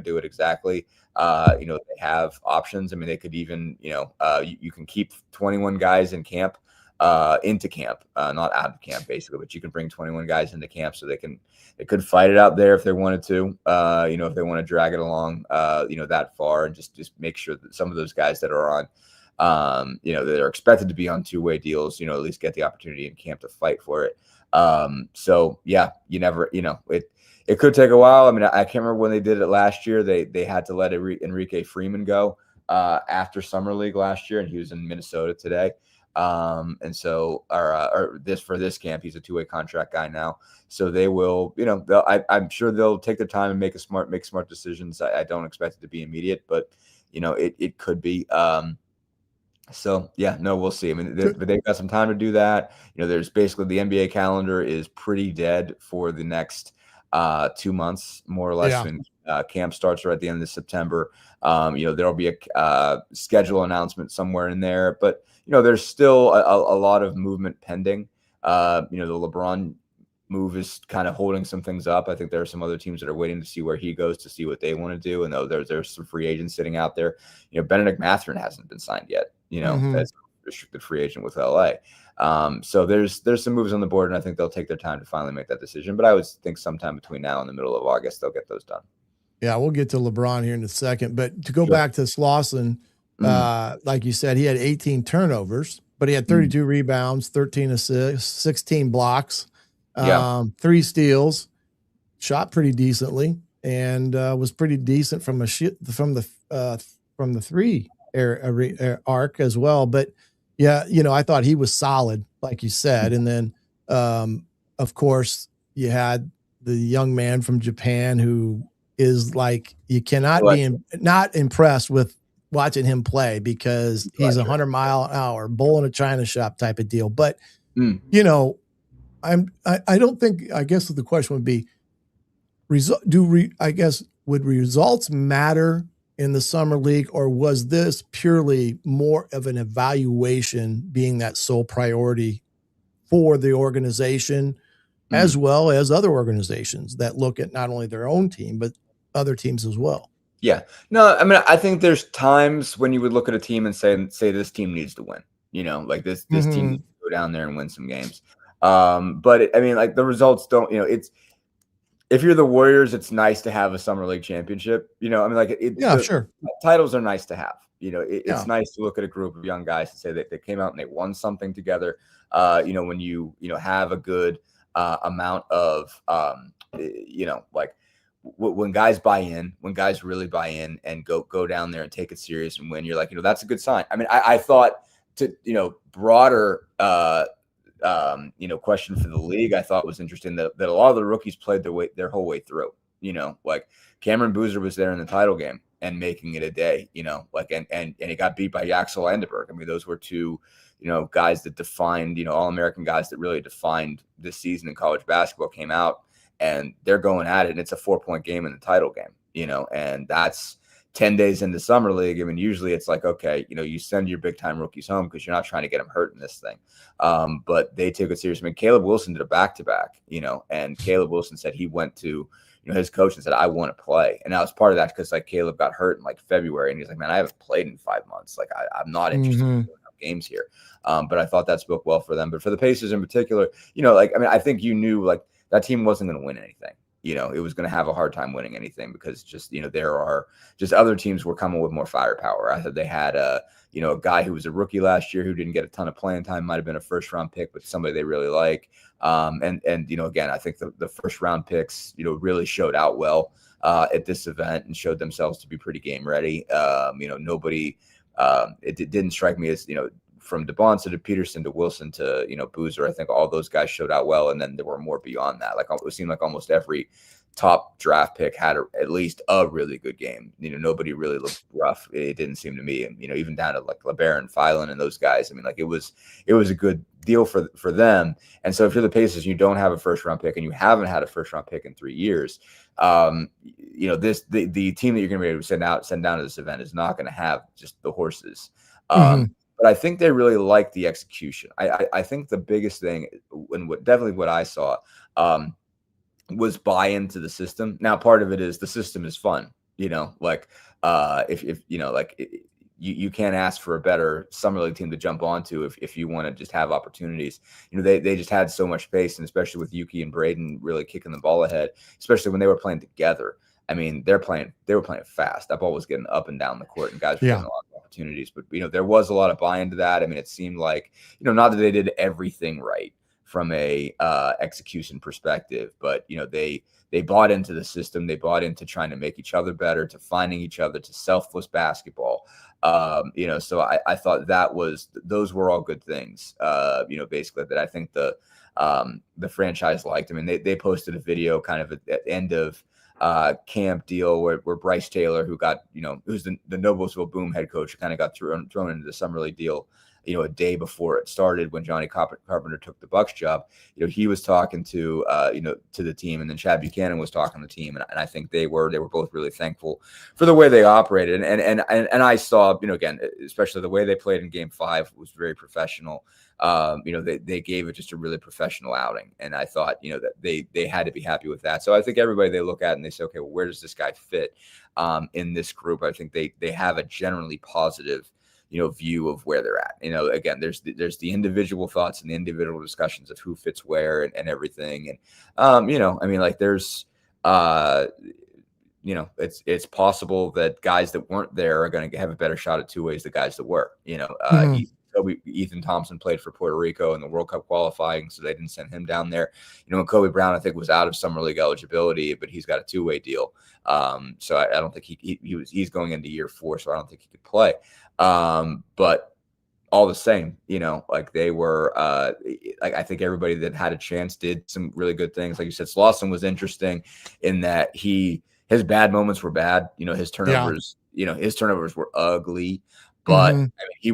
do it exactly. They have options. They could even, you can keep 21 guys in camp, into camp, not out of camp basically, but you can bring 21 guys into camp so they could fight it out there if they wanted to, if they want to drag it along, that far and just make sure that some of those guys that are on, that are expected to be on 2-way deals, at least get the opportunity in camp to fight for it. So yeah, you never, it could take a while. I can't remember when they did it last year. They had to let Enrique Freeman go after Summer League last year, and he was in Minnesota today. And so, or this camp, he's a 2-way contract guy now. So they will, I'm sure they'll take their time and make smart decisions. I don't expect it to be immediate, but it could be. So yeah, no, we'll see. But they've got some time to do that. There's basically the NBA calendar is pretty dead for the next 2 months, more or less. When camp starts right at the end of September. There'll be a schedule announcement somewhere in there, but there's still a lot of movement pending. The LeBron move is kind of holding some things up. I think there are some other teams that are waiting to see where he goes to see what they want to do. And though there's some free agents sitting out there, Benedict Mathurin hasn't been signed yet, as a restricted free agent with LA. So there's some moves on the board, and I think they'll take their time to finally make that decision. But I would think sometime between now and the middle of August, they'll get those done. Yeah, we'll get to LeBron here in a second. But to go back to Slauson, like you said, he had 18 turnovers, but he had 32 rebounds, 13 assists, 16 blocks, 3 steals, shot pretty decently, and was pretty decent from the three arc as well. But yeah, I thought he was solid, like you said. And then, of course, you had the young man from Japan who is like, you cannot be not impressed with watching him play, because he's 100-mile-an-hour bull in a china shop type of deal. But I don't think, I guess the question would be, would results matter in the summer league, or was this purely more of an evaluation being that sole priority for the organization, as well as other organizations that look at not only their own team, but other teams as well? Yeah. No, I mean, I think there's times when you would look at a team and say this team needs to win, like this team needs to go down there and win some games. But the results don't, if you're the Warriors, it's nice to have a summer league championship, sure. Titles are nice to have, it's nice to look at a group of young guys and say that they came out and they won something together. When you have a good amount of, when guys buy in, when guys really buy in and go down there and take it serious and win, you're like, that's a good sign. I mean, I thought to, broader, question for the league, I thought was interesting that a lot of the rookies played their whole way through, like Cameron Boozer was there in the title game and making it a day, and he got beat by Yaxel Landenberg. I mean, those were two, guys that defined, All-American guys that really defined this season in college basketball, came out and they're going at it, and it's a 4-point game in the title game, and that's 10 days into summer league. I mean, usually it's like, okay, you send your big time rookies home because you're not trying to get them hurt in this thing. But they took it serious. I mean, Caleb Wilson did a back-to-back, and Caleb Wilson said he went to, his coach and said, I want to play. And that was part of that because Caleb got hurt in February, and he's like, man, I haven't played in 5 months. I'm not interested in games here. But I thought that spoke well for them. But for the Pacers in particular, I think you knew that team wasn't going to win anything. It was going to have a hard time winning anything because just, there are just other teams were coming with more firepower. I thought they had a guy who was a rookie last year who didn't get a ton of playing time, might've been a first round pick, but somebody they really like. And again, I think the first round picks, really showed out well at this event and showed themselves to be pretty game ready. Nobody, it didn't strike me as, from DeBonce to Peterson to Wilson to, Boozer, I think all those guys showed out well. And then there were more beyond that. It seemed like almost every top draft pick had at least a really good game. Nobody really looked rough. It didn't seem to me. And, even down to LeBaron, Phylan and those guys. I mean, it was a good deal for them. And so if you're the Pacers, you don't have a first round pick and you haven't had a first round pick in 3 years, the team that you're going to be able to send down to this event is not going to have just the horses. But I think they really like the execution. I think the biggest thing, and what I saw, was buy into the system. Now, part of it is the system is fun. You can't ask for a better summer league team to jump onto if you want to just have opportunities. They just had so much pace, and especially with Yuki and Braden really kicking the ball ahead, especially when they were playing together. I mean, they were playing fast. That ball was getting up and down the court, and guys were getting a lot of opportunities. But there was a lot of buy into that. I mean, it seemed like not that they did everything right from a execution perspective, but they bought into the system. They bought into trying to make each other better, to finding each other, to selfless basketball. So I thought those were all good things. Basically that I think the franchise liked. I mean, they posted a video kind of at the end of camp deal where Bryce Taylor, who got, who's the Noblesville Boom head coach, kind of got thrown into the summer league deal, a day before it started when Johnny Carpenter took the Bucs job. He was talking to the team, and then Chad Buchanan was talking to the team, and I think they were both really thankful for the way they operated, and I saw, again, especially the way they played in Game 5 was very professional. They gave it just a really professional outing, and I thought, that they had to be happy with that. So I think everybody they look at and they say, okay, well, where does this guy fit in this group? I think they have a generally positive view of where they're at. Again, there's the individual thoughts and the individual discussions of who fits where and everything. And, there's, it's possible that guys that weren't there are going to have a better shot at 2 ways the guys that were, Ethan Thompson played for Puerto Rico in the World Cup qualifying, so they didn't send him down there. And Kobe Brown, I think, was out of Summer League eligibility, but he's got a 2-way deal. So I don't think he's going into year 4, so I don't think he could play. But all the same, they were, I think everybody that had a chance did some really good things. Like you said, Slauson was interesting in that his bad moments were bad. His turnovers, his turnovers were ugly. But he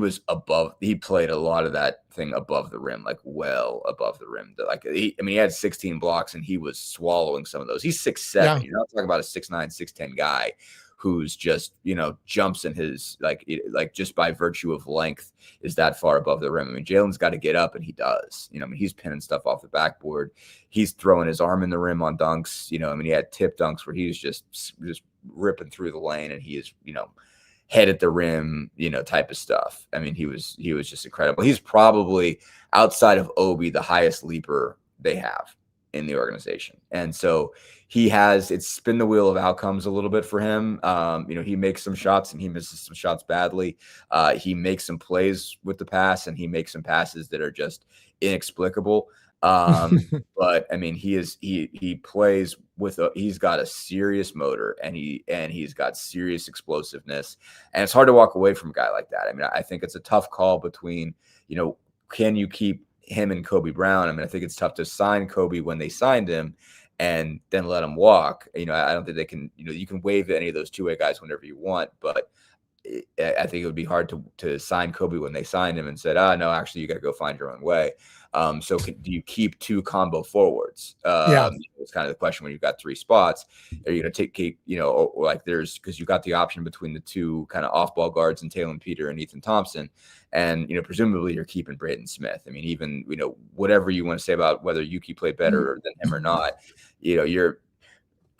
played a lot of that thing above the rim, well above the rim. He had 16 blocks and he was swallowing some of those. He's 6'7". Yeah. You're not talking about a 6'9", 6'10" guy who's just, jumps in his, just by virtue of length is that far above the rim. Jalen's got to get up, and he does. He's pinning stuff off the backboard. He's throwing his arm in the rim on dunks. He had tip dunks where he was just ripping through the lane, and he is, head at the rim, type of stuff. he was just incredible. He's probably, outside of Obi, the highest leaper they have in the organization. And so it's spin the wheel of outcomes a little bit for him. He makes some shots and he misses some shots badly. He makes some plays with the pass, and he makes some passes that are just inexplicable. But he plays with he's got a serious motor, and he's got serious explosiveness, and it's hard to walk away from a guy like that. I think it's a tough call between, can you keep him and Kobe Brown? I think it's tough to sign Kobe when they signed him and then let him walk. I don't think they can, you can waive any of those 2-way guys whenever you want, but I think it would be hard to sign Kobe when they signed him and said, no, actually you got to go find your own way. So do you keep 2 combo forwards? It's kind of the question when you've got 3 spots. Are you going to keep, because you got the option between the 2 kind of off-ball guards and Talon Peter and Ethan Thompson. And, presumably you're keeping Braden Smith. Even, whatever you want to say about whether Yuki played better than him or not,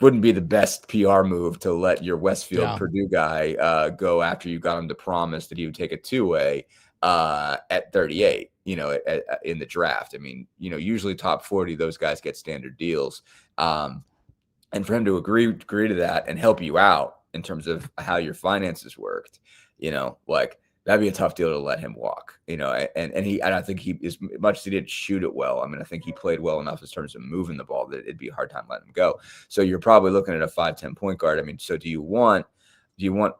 wouldn't be the best PR move to let your Westfield Purdue guy go after you got him to promise that he would take a 2-way at 38, in the draft. Usually top 40, those guys get standard deals. And for him to agree to that and help you out in terms of how your finances worked, that'd be a tough deal to let him walk, and I think he, as much as he didn't shoot it well, I think he played well enough in terms of moving the ball that it'd be a hard time letting him go. So you're probably looking at a 5'10" point guard. So do you want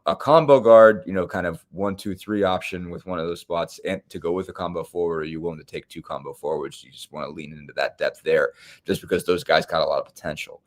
a combo guard, kind of 1-2-3 option with one of those spots and to go with a combo forward? Or are you willing to take 2 combo forwards? You just want to lean into that depth there just because those guys got a lot of potential.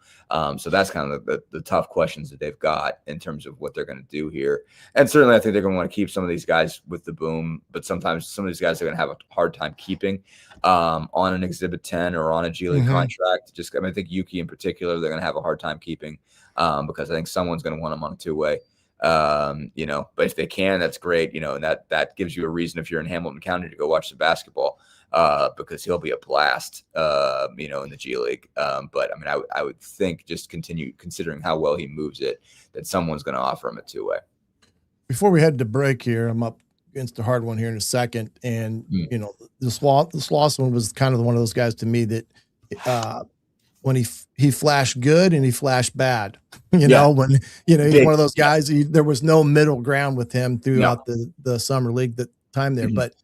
So that's kind of the tough questions that they've got in terms of what they're going to do here. And certainly I think they're going to want to keep some of these guys with the boom, but sometimes some of these guys are going to have a hard time keeping on an Exhibit 10 or on a G League contract. I think Yuki in particular, they're going to have a hard time keeping because I think someone's going to want him on a 2-way. But if they can, that's great, and that gives you a reason if you're in Hamilton County to go watch the basketball, because he'll be a blast, in the G League. But I would think, just continue considering how well he moves it, that someone's going to offer him a 2-way. Before we head to break here, I'm up against a hard one here in a second. And, this Lawson one was kind of one of those guys to me that, when he flashed good and he flashed bad, when, he's one of those guys, there was no middle ground with him throughout the summer league, that time there. But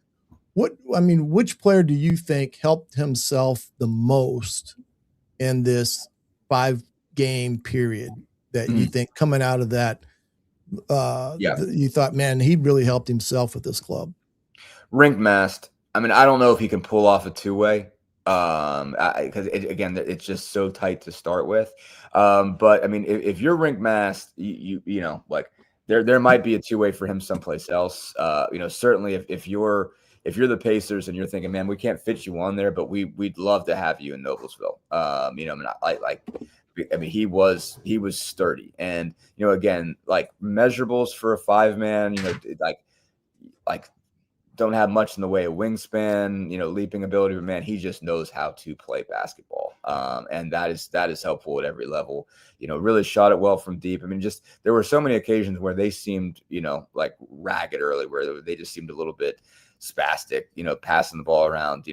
which player do you think helped himself the most in this 5-game period that you think coming out of that, you thought, man, he really helped himself with this club? Rink Mast. I don't know if he can pull off a 2-way. Because it's just so tight to start with. But if you're Rink Mast, you there might be a 2-way for him someplace else. Certainly if you're if you're the Pacers and you're thinking, man, we can't fit you on there, but we'd love to have you in Noblesville. He was sturdy, and again, like measurables for a 5-man, like don't have much in the way of wingspan, leaping ability, but man, he just knows how to play basketball. And that is helpful at every level. Really shot it well from deep. I mean, just there were so many occasions where they seemed, like ragged early, where they just seemed a little bit spastic, passing the ball around,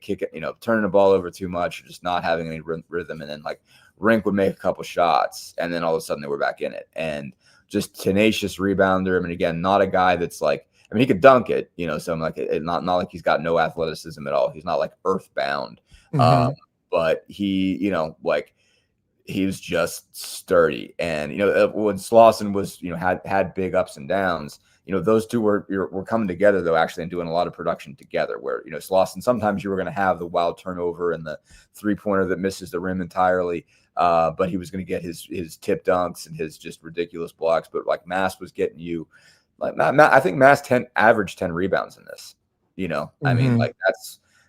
kick it, turning the ball over too much, or just not having any rhythm. And then like Rink would make a couple shots, and then all of a sudden they were back in it. And just tenacious rebounder. I mean, again, not a guy that's like, he could dunk it, so I'm like, not like he's got no athleticism at all. He's not like earthbound, but he, he was just sturdy. And, when Slauson was, had big ups and downs, those two were coming together though, actually, and doing a lot of production together where, Slauson, sometimes you were going to have the wild turnover and the 3-pointer that misses the rim entirely. But he was going to get his tip dunks and his just ridiculous blocks. But like Mass was getting you, like I think Mass averaged 10 rebounds in this. I mean, like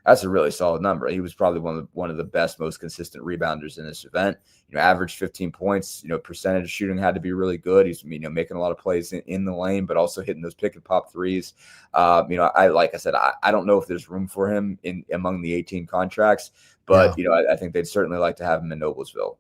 that's a really solid number. He was probably one of the best, most consistent rebounders in this event. Averaged 15 points. Percentage shooting had to be really good. He's making a lot of plays in the lane, but also hitting those pick and pop threes. Like I said, I don't know if there's room for him among the 18 contracts. But, I think they'd certainly like to have him in Noblesville,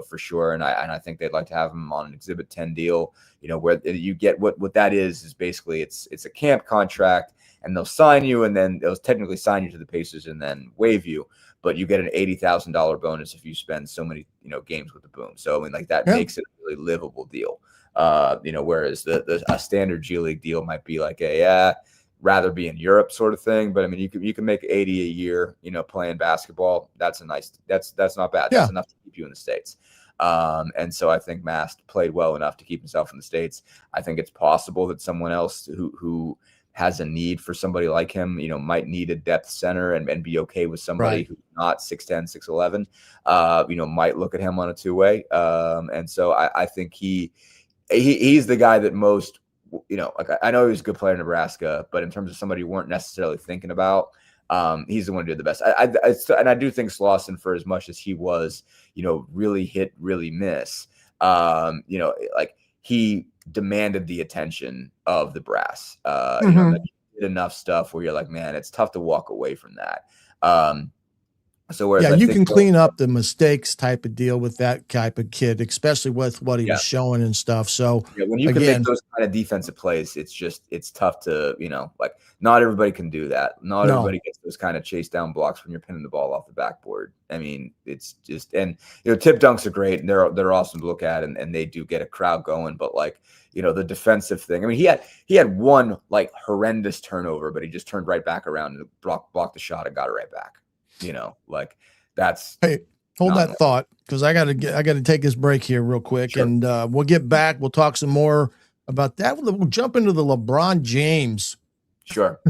for sure. And I think they'd like to have him on an Exhibit 10 deal, where you get what that is basically it's a camp contract, and they'll sign you, and then they'll technically sign you to the Pacers and then waive you. But you get an $80,000 bonus if you spend so many, games with the Boom. So, I mean, like that makes it a really livable deal. Whereas a standard G League deal might be like rather be in Europe sort of thing. But I mean, you can make 80 a year, playing basketball. That's that's not bad. That's enough to keep you in the States. And so I think Mast played well enough to keep himself in the States. I think it's possible that someone else who has a need for somebody like him, might need a depth center and be okay with somebody who's not 6'10", 6'11", might look at him on a 2-way. And so I think he's the guy that most, like I know he was a good player in Nebraska, but in terms of somebody you weren't necessarily thinking about, he's the one who did the best. And I do think Slauson, for as much as he was, really hit, really miss, like he demanded the attention of the brass. He did enough stuff where you're like, man, it's tough to walk away from that. So whereas you can clean up the mistakes type of deal with that type of kid, especially with what he was showing and stuff. So when you can make those kind of defensive plays, it's tough to, like not everybody can do that. Not everybody gets those kind of chase down blocks when you're pinning the ball off the backboard. I mean, it's just, and tip dunks are great and they're awesome to look at and they do get a crowd going, but like, the defensive thing. I mean, he had one like horrendous turnover, but he just turned right back around and blocked the shot and got it right back. Like that's. Hey, hold that thought, because I gotta take this break here real quick, and we'll get back. We'll talk some more about that. We'll jump into the LeBron James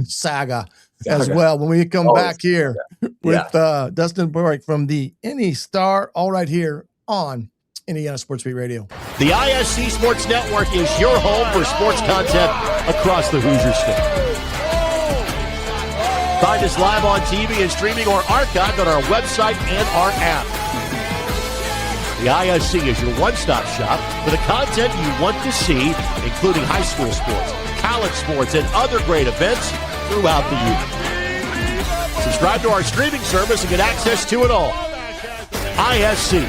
saga as well when we come back here with Dustin Dopirak from the Indianapolis Star. All right here on Indiana Sports Beat Radio. The ISC Sports Network is your home for sports content across the Hoosier State. Find us live on TV and streaming or archived on our website and our app. The ISC is your one-stop shop for the content you want to see, including high school sports, college sports, and other great events throughout the year. Subscribe to our streaming service and get access to it all. ISC.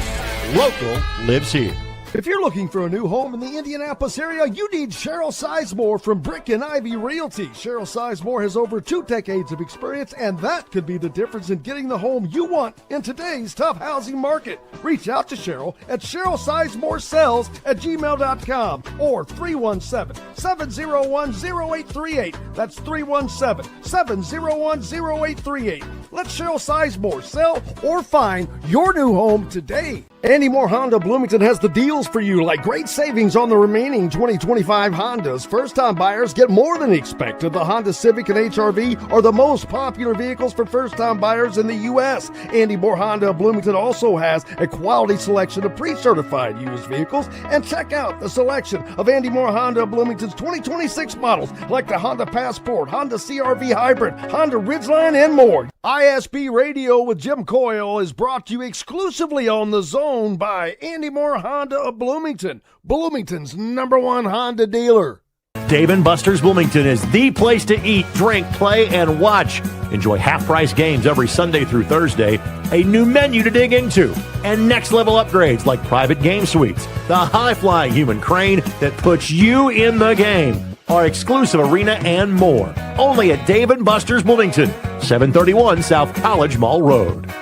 Local lives here. If you're looking for a new home in the Indianapolis area, you need Cheryl Sizemore from Brick and Ivy Realty. Cheryl Sizemore has over 2 decades of experience, and that could be the difference in getting the home you want in today's tough housing market. Reach out to Cheryl at CherylSizemore@gmail.com or 317-701-0838. That's 317-701-0838. Let Cheryl Sizemore sell or find your new home today. Andy Moore Honda Bloomington has the deals for you, like great savings on the remaining 2025 Hondas. First-time buyers get more than expected. The Honda Civic and HR-V are the most popular vehicles for first-time buyers in the U.S. Andy Moore Honda Bloomington also has a quality selection of pre-certified used vehicles. And check out the selection of Andy Moore Honda Bloomington's 2026 models, like the Honda Passport, Honda CR-V Hybrid, Honda Ridgeline, and more. ISB Radio with Jim Coyle is brought to you exclusively on The Zone by Andy Moore Honda of Bloomington, Bloomington's #1 Honda dealer. Dave & Buster's Bloomington is the place to eat, drink, play, and watch. Enjoy half-price games every Sunday through Thursday, a new menu to dig into, and next-level upgrades like private game suites, the high-flying human crane that puts you in the game, our exclusive arena, and more. Only at Dave & Buster's Bloomington, 731 South College Mall Road.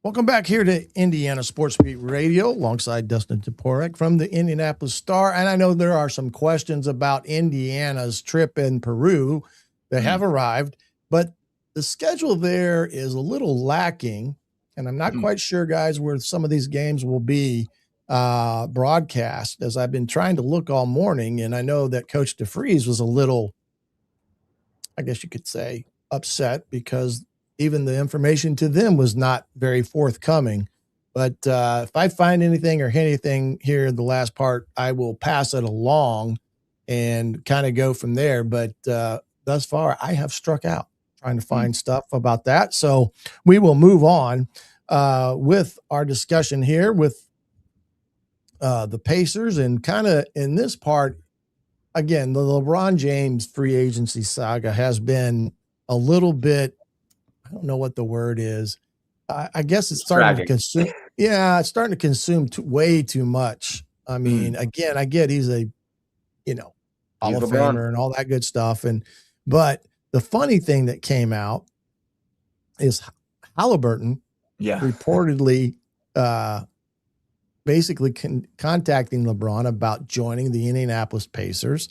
Welcome back here to Indiana Sports Beat Radio alongside Dustin Dopirak from the Indianapolis Star. And I know there are some questions about Indiana's trip in Peru that have arrived, but the schedule there is a little lacking. And I'm not quite sure, guys, where some of these games will be broadcast, as I've been trying to look all morning. And I know that Coach DeFries was a little, I guess you could say, upset because even the information to them was not very forthcoming. But if I find anything or anything here in the last part, I will pass it along and kind of go from there. But thus far, I have struck out trying to find stuff about that. So we will move on with our discussion here with the Pacers, and kind of in this part, again, the LeBron James free agency saga has been a little bit, I don't know what the word is. I guess it's starting to consume. Yeah, it's starting to consume way too much. I mean, again, I get he's a, Hall of Famer and all that good stuff. But the funny thing that came out is Haliburton reportedly basically contacting LeBron about joining the Indianapolis Pacers.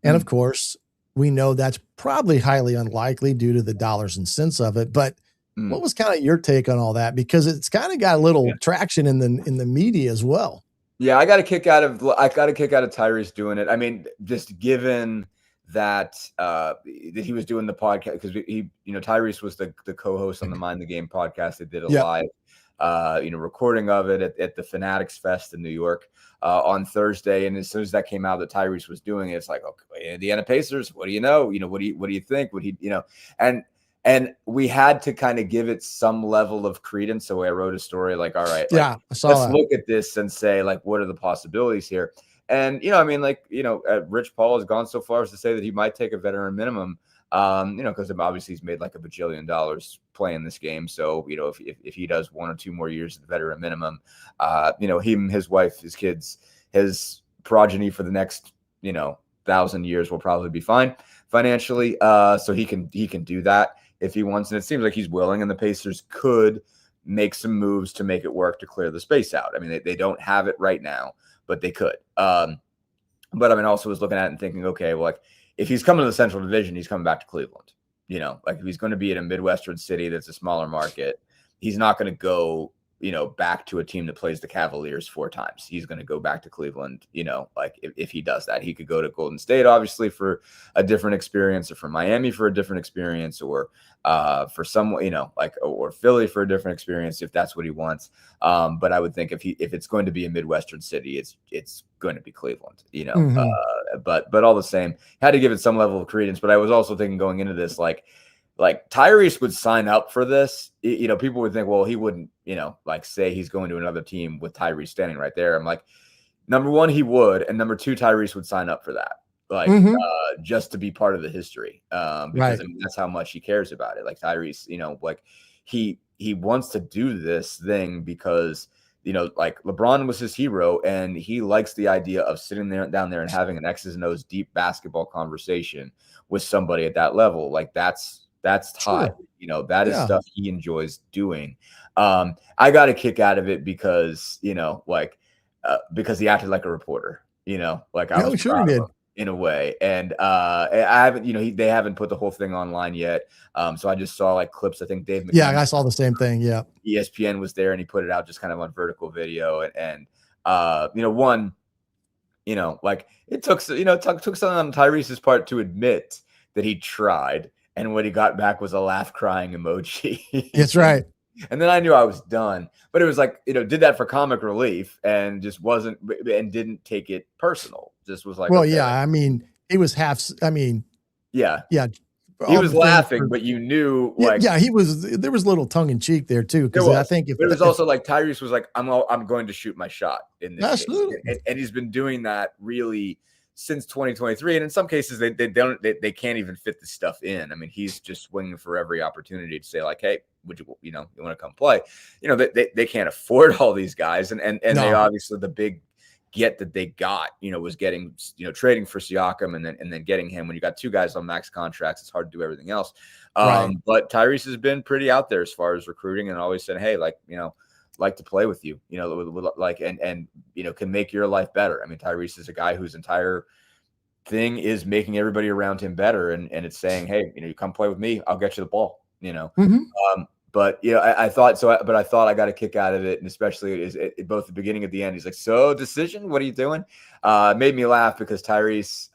And of course, we know that's probably highly unlikely due to the dollars and cents of it. But what was kind of your take on all that? Because it's kind of got a little traction in the media as well. Yeah, I got a kick out of Tyrese doing it. I mean, just given that that he was doing the podcast, because Tyrese was the co-host on the Mind the Game podcast. They did a live recording of it at the Fanatics Fest in New York on Thursday. And as soon as that came out that Tyrese was doing it, it's like, okay, Indiana Pacers, what do you know? What do you think? Would he, and we had to kind of give it some level of credence. So I wrote a story like, all right, let's look at this and say, like, what are the possibilities here? And, Rich Paul has gone so far as to say that he might take a veteran minimum, because obviously he's made like $1 bajillion playing this game. So, if he does 1 or 2 more years at the veteran minimum, him, his wife, his kids, his progeny for the next, 1,000 years will probably be fine financially. So he can do that if he wants. And it seems like he's willing, and the Pacers could make some moves to make it work to clear the space out. I mean, they don't have it right now, but they could. But I mean, also was looking at it and thinking, okay, well, like, if he's coming to the Central Division, he's coming back to Cleveland. Like, if he's going to be in a Midwestern city that's a smaller market, he's not going to go, back to a team that plays the Cavaliers 4 times. He's going to go back to Cleveland. Like, if he does that, he could go to Golden State, obviously, for a different experience, or for Miami for a different experience, or for someone, or Philly for a different experience, if that's what he wants. But I would think if it's going to be a Midwestern city, it's going to be Cleveland, but all the same, had to give it some level of credence. But I was also thinking going into this, like Tyrese would sign up for this. People would think, well, he wouldn't, say he's going to another team with Tyrese standing right there. I'm like, number one, he would. And number two, Tyrese would sign up for that. Just to be part of the history. Because I mean, that's how much he cares about it. Like Tyrese, he wants to do this thing because, like LeBron was his hero, and he likes the idea of sitting down there and having an X's and O's deep basketball conversation with somebody at that level. Like that's hot. That is stuff he enjoys doing. I got a kick out of it because, because he acted like a reporter, I was sure he did. in a way. And I haven't, they haven't put the whole thing online yet. So I just saw like clips. I think Dave McKenzie, Yeah, I saw the same thing. Yeah. ESPN was there and he put it out just kind of on vertical video. And like it took something on Tyrese's part to admit that he tried. And what he got back was a laugh crying emoji. That's right. And then I knew I was done, but it was like, did that for comic relief and just didn't take it personal. Just was like, well, okay. yeah. I mean, he was yeah. He was laughing, but you knew like, yeah, there was a little tongue in cheek there too. Cause I think it was also like Tyrese was like, I'm going to shoot my shot in this. Absolutely. And he's been doing that really since 2023. And in some cases they can't even fit the stuff in. I mean, he's just swinging for every opportunity to say like, hey, would you want to come play? They can't afford all these guys. And no. They obviously, the big get that they got, was getting, trading for Siakam and then getting him. When you got two guys on max contracts, it's hard to do everything else. Right. But Tyrese has been pretty out there as far as recruiting and always said, hey, like, like to play with you, like, and can make your life better. I mean, Tyrese is a guy whose entire thing is making everybody around him better. And it's saying, hey, you come play with me, I'll get you the ball, Mm-hmm. But I thought so. But I thought I got a kick out of it, and especially both the beginning and the end. He's like, "So decision, what are you doing?" It made me laugh because Tyrese,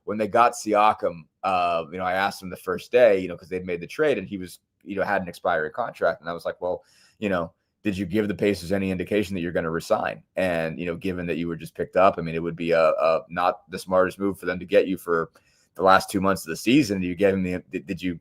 when they got Siakam, I asked him the first day, because they'd made the trade, and he was, had an expiring contract, and I was like, "Well, did you give the Pacers any indication that you're going to resign?" And given that you were just picked up, I mean, it would be a not the smartest move for them to get you for the last 2 months of the season. You gave him did you?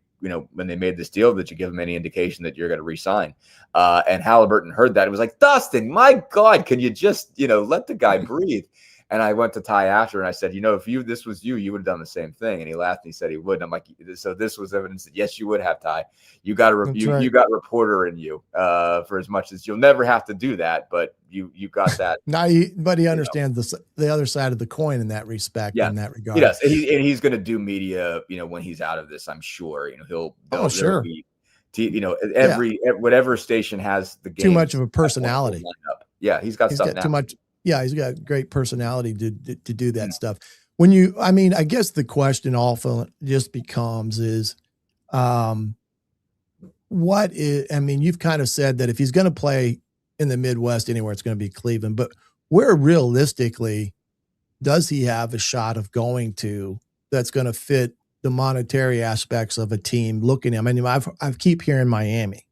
When they made this deal, that you give them any indication that you're going to resign. And Haliburton heard that. It was like, Dustin, my God, can you just, let the guy breathe? And I went to Ty after and I said, if this was you, you would have done the same thing. And he laughed and he said he would. And I'm like, so this was evidence that yes, you would have, Ty. You got you got reporter in you for as much as you'll never have to do that, but you got that. But he understands the other side of the coin in that respect. Yeah, in that regard. He does. And he's going to do media, when he's out of this, I'm sure, he'll sure. Whatever station has the game. Too much of a personality. Yeah. He's got too much. Yeah, he's got great personality to do that stuff. I guess the question often just becomes is, you've kind of said that if he's going to play in the Midwest anywhere, it's going to be Cleveland, but where realistically does he have a shot of going to that's going to fit the monetary aspects of a team looking at him? I keep hearing Miami.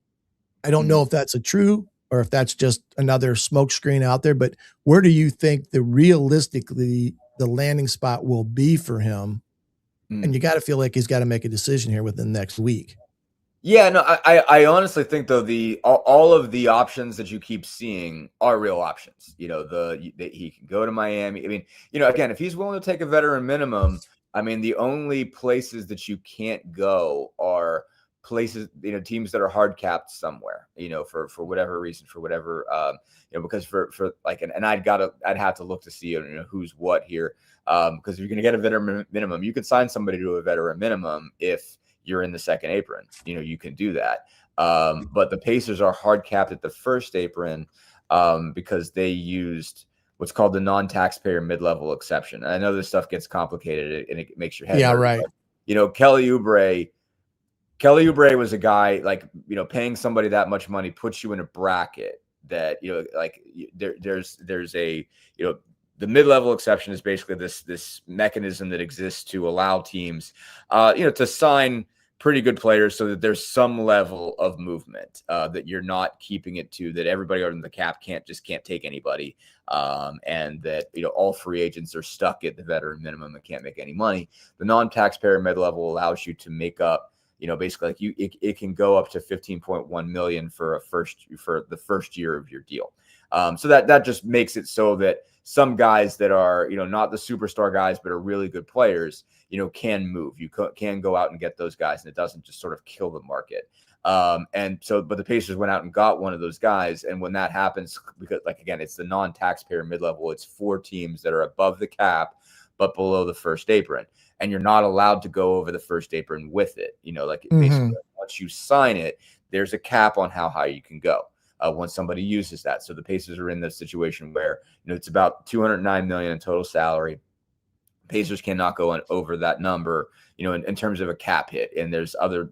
I don't know if that's true or if that's just another smokescreen out there, but where do you think realistically the landing spot will be for him? And you got to feel like he's got to make a decision here within the next week. Yeah, no, I honestly think though all of the options that you keep seeing are real options. He can go to Miami. I mean, again, if he's willing to take a veteran minimum, I mean, the only places that you can't go are places, teams that are hard capped somewhere, for whatever reason, for whatever, because for like, and I'd have to look to see, who's what here. Because if you're going to get a veteran minimum, you can sign somebody to a veteran minimum if you're in the second apron, you can do that. But the Pacers are hard capped at the first apron because they used what's called the non-taxpayer mid-level exception. And I know this stuff gets complicated and it makes your head hurt, right. But, Kelly Oubre was a guy like, paying somebody that much money puts you in a bracket that, there's a, the mid-level exception is basically this mechanism that exists to allow teams, to sign pretty good players so that there's some level of movement that you're not keeping it to that everybody under the cap can't take anybody. And that, all free agents are stuck at the veteran minimum and can't make any money. The non-taxpayer mid-level allows you to make up, basically like it can go up to 15.1 million for the first year of your deal. So that just makes it so that some guys that are, not the superstar guys, but are really good players, can move. You can go out and get those guys, and it doesn't just sort of kill the market. But the Pacers went out and got one of those guys. And when that happens, because like, again, it's the non-taxpayer mid-level, it's 4 teams that are above the cap, but below the first apron. And you're not allowed to go over the first apron with it. Basically, once you sign it, there's a cap on how high you can go. When somebody uses that. So the Pacers are in this situation where, it's about $209 million in total salary. Pacers cannot go over that number, in terms of a cap hit. And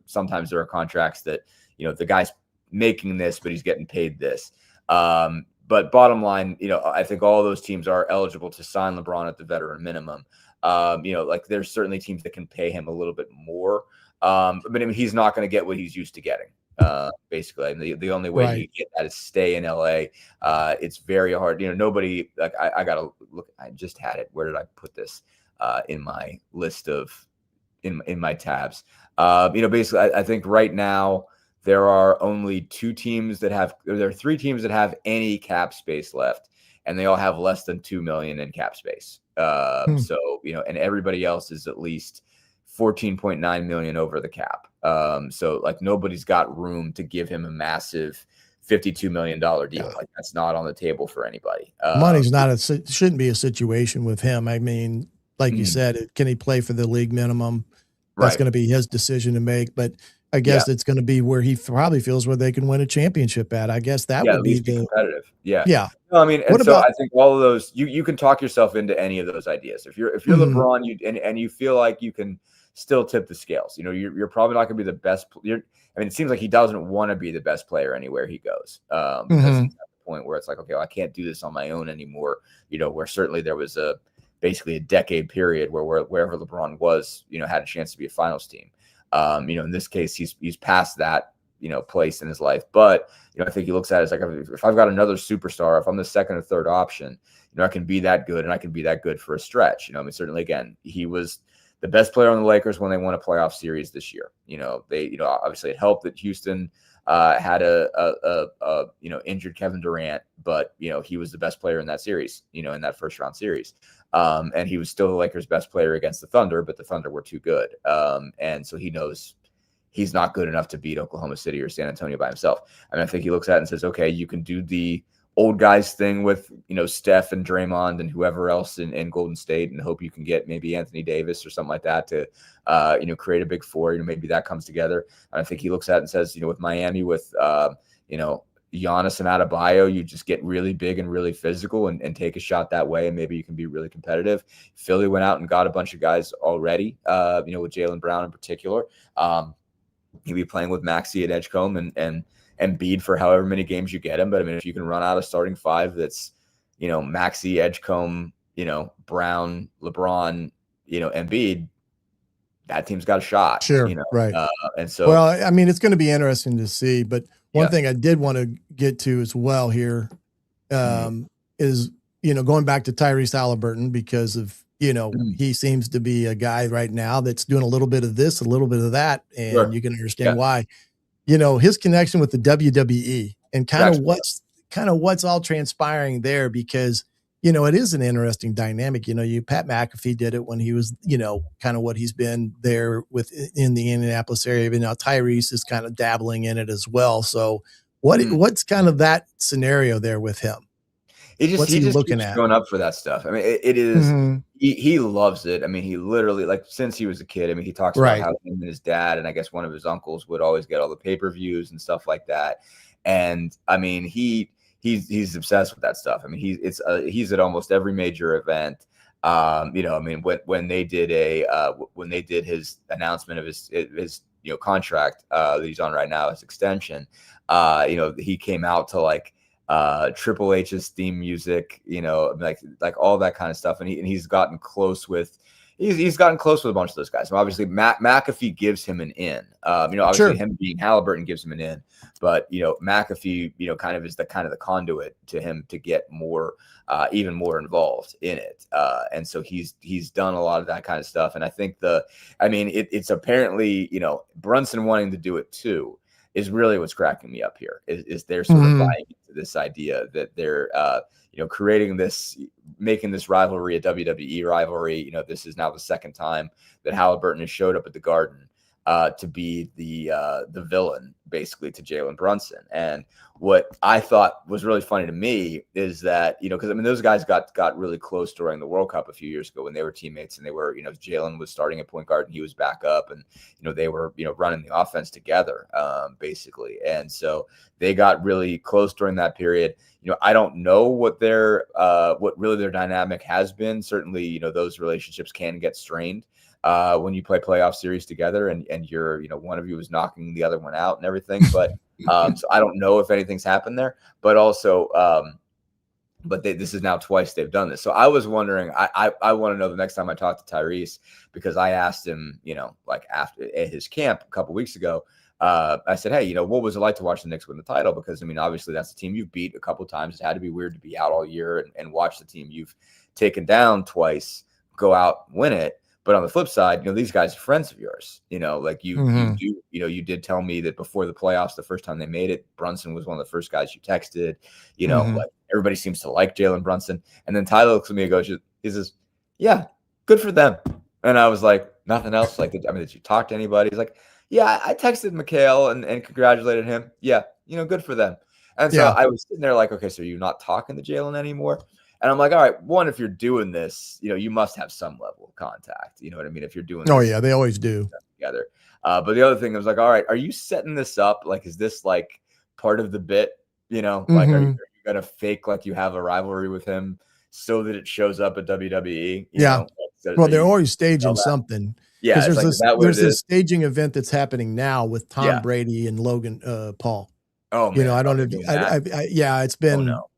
sometimes there are contracts that, the guy's making this, but he's getting paid this. But bottom line, I think all of those teams are eligible to sign LeBron at the veteran minimum. There's certainly teams that can pay him a little bit more. But I mean, he's not going to get what he's used to getting. Basically, I mean, the only way you get that is stay in LA. It's very hard. Nobody I gotta look. I just had it. Where did I put this? In my list of in my tabs. Basically, I think right now there are only there are 3 teams that have any cap space left, and they all have less than $2 million in cap space. So, and everybody else is at least $14.9 million over the cap. So like nobody's got room to give him a massive $52 million deal. Like that's not on the table for anybody. Money's shouldn't be a situation with him. I mean, like you said, can he play for the league minimum? That's going to be his decision to make. But I guess it's going to be where he probably feels where they can win a championship at. I guess that would be competitive. Yeah. No, I mean, I think all of those, you can talk yourself into any of those ideas. If you're LeBron, and you feel like you can still tip the scales, you're probably not going to be the best. It seems like he doesn't want to be the best player anywhere he goes. Because he's at the point where it's like, okay, well, I can't do this on my own anymore. Where certainly there was basically a decade period where wherever LeBron was, had a chance to be a finals team. In this case, he's past that, place in his life. But, I think he looks at it as like, if I've got another superstar, if I'm the second or third option, I can be that good, and I can be that good for a stretch. Certainly, again, he was the best player on the Lakers when they won a playoff series this year. They, obviously it helped that Houston had a injured Kevin Durant, but, he was the best player in that series, in that first round series. And he was still the Lakers' best player against the Thunder, but the Thunder were too good. And so he knows he's not good enough to beat Oklahoma City or San Antonio by himself. I think he looks at it and says, okay, you can do the old guys thing with, Steph and Draymond and whoever else in Golden State, and hope you can get maybe Anthony Davis or something like that to, create a big four, maybe that comes together. And I think he looks at it and says, with Miami, with, Giannis and Adebayo, you just get really big and really physical and take a shot that way, and maybe you can be really competitive. Philly went out and got a bunch of guys already, with Jaylen Brown in particular. He'll be playing with Maxey at Edgecombe and Embiid for however many games you get him. But if you can run out a starting 5 that's, Maxey, Edgecombe, Brown, LeBron, Embiid, that team's got a shot. Sure. Right. And so, well, it's going to be interesting to see, but one thing I did want to get to as well here is, going back to Tyrese Haliburton, because of, he seems to be a guy right now that's doing a little bit of this, a little bit of that. And you can understand why, his connection with the WWE and kind of what's all transpiring there, because, it is an interesting dynamic. Pat McAfee did it when he was, kind of what he's been there with in the Indianapolis area. But now Tyrese is kind of dabbling in it as well. So what's kind of that scenario there with him? He just looking at going up for that stuff. It is, he loves it. He literally, since he was a kid, he talks about how him and his dad, and I guess one of his uncles would always get all the pay-per-views and stuff like that. And he's obsessed with that stuff. He's at almost every major event. When they did his announcement of his contract that he's on right now, his extension, he came out to Triple H's theme music, like all that kind of stuff. And he's gotten close with he's gotten close with a bunch of those guys. So obviously McAfee gives him an in. Obviously him being Haliburton gives him an in, but McAfee, kind of is the conduit to him to get more, even more involved in it. And so he's done a lot of that kind of stuff. And I think it's apparently, Brunson wanting to do it too is really what's cracking me up here is they're sort of buying into this idea that they're, making this rivalry a WWE rivalry. This is now the second time that Haliburton has showed up at the Garden. to be the villain basically to Jalen Brunson. And what I thought was really funny to me is that, because I mean, those guys got really close during the World Cup a few years ago when they were teammates, and they were, Jalen was starting at point guard and he was back up, and, they were, running the offense together, basically. And so they got really close during that period. I don't know what what really their dynamic has been. Certainly, those relationships can get strained when you play playoff series together, and you're, one of you is knocking the other one out and everything. But so I don't know if anything's happened there, but also, but this is now twice they've done this. So I was wondering, I want to know the next time I talk to Tyrese, because I asked him, like after at his camp a couple weeks ago, I said, hey, what was it like to watch the Knicks win the title? Because I mean, obviously that's the team you've beat a couple of times. It had to be weird to be out all year and watch the team you've taken down twice go out and win it. But on the flip side, these guys are friends of yours. Like you did tell me that before the playoffs, the first time they made it, Brunson was one of the first guys you texted. Like everybody seems to like Jalen Brunson. And then Tyler looks at me and goes, he says, yeah, good for them. And I was like, nothing else. Like, did you talk to anybody? He's like, yeah, I texted Mikhail and congratulated him. Yeah, good for them. And so I was sitting there like, okay, so you're not talking to Jalen anymore? And I'm like, all right, one, if you're doing this, you must have some level of contact. You know what I mean? If you're doing this, oh yeah, they always do together. But the other thing, I was like, all right, are you setting this up? Like, is this like part of the bit? Like, are you gonna fake like you have a rivalry with him so that it shows up at WWE? Well, they're always staging something. Yeah, because there's this staging event that's happening now with Tom Brady and Logan Paul. Oh, man, I don't know. It's been. Oh, no.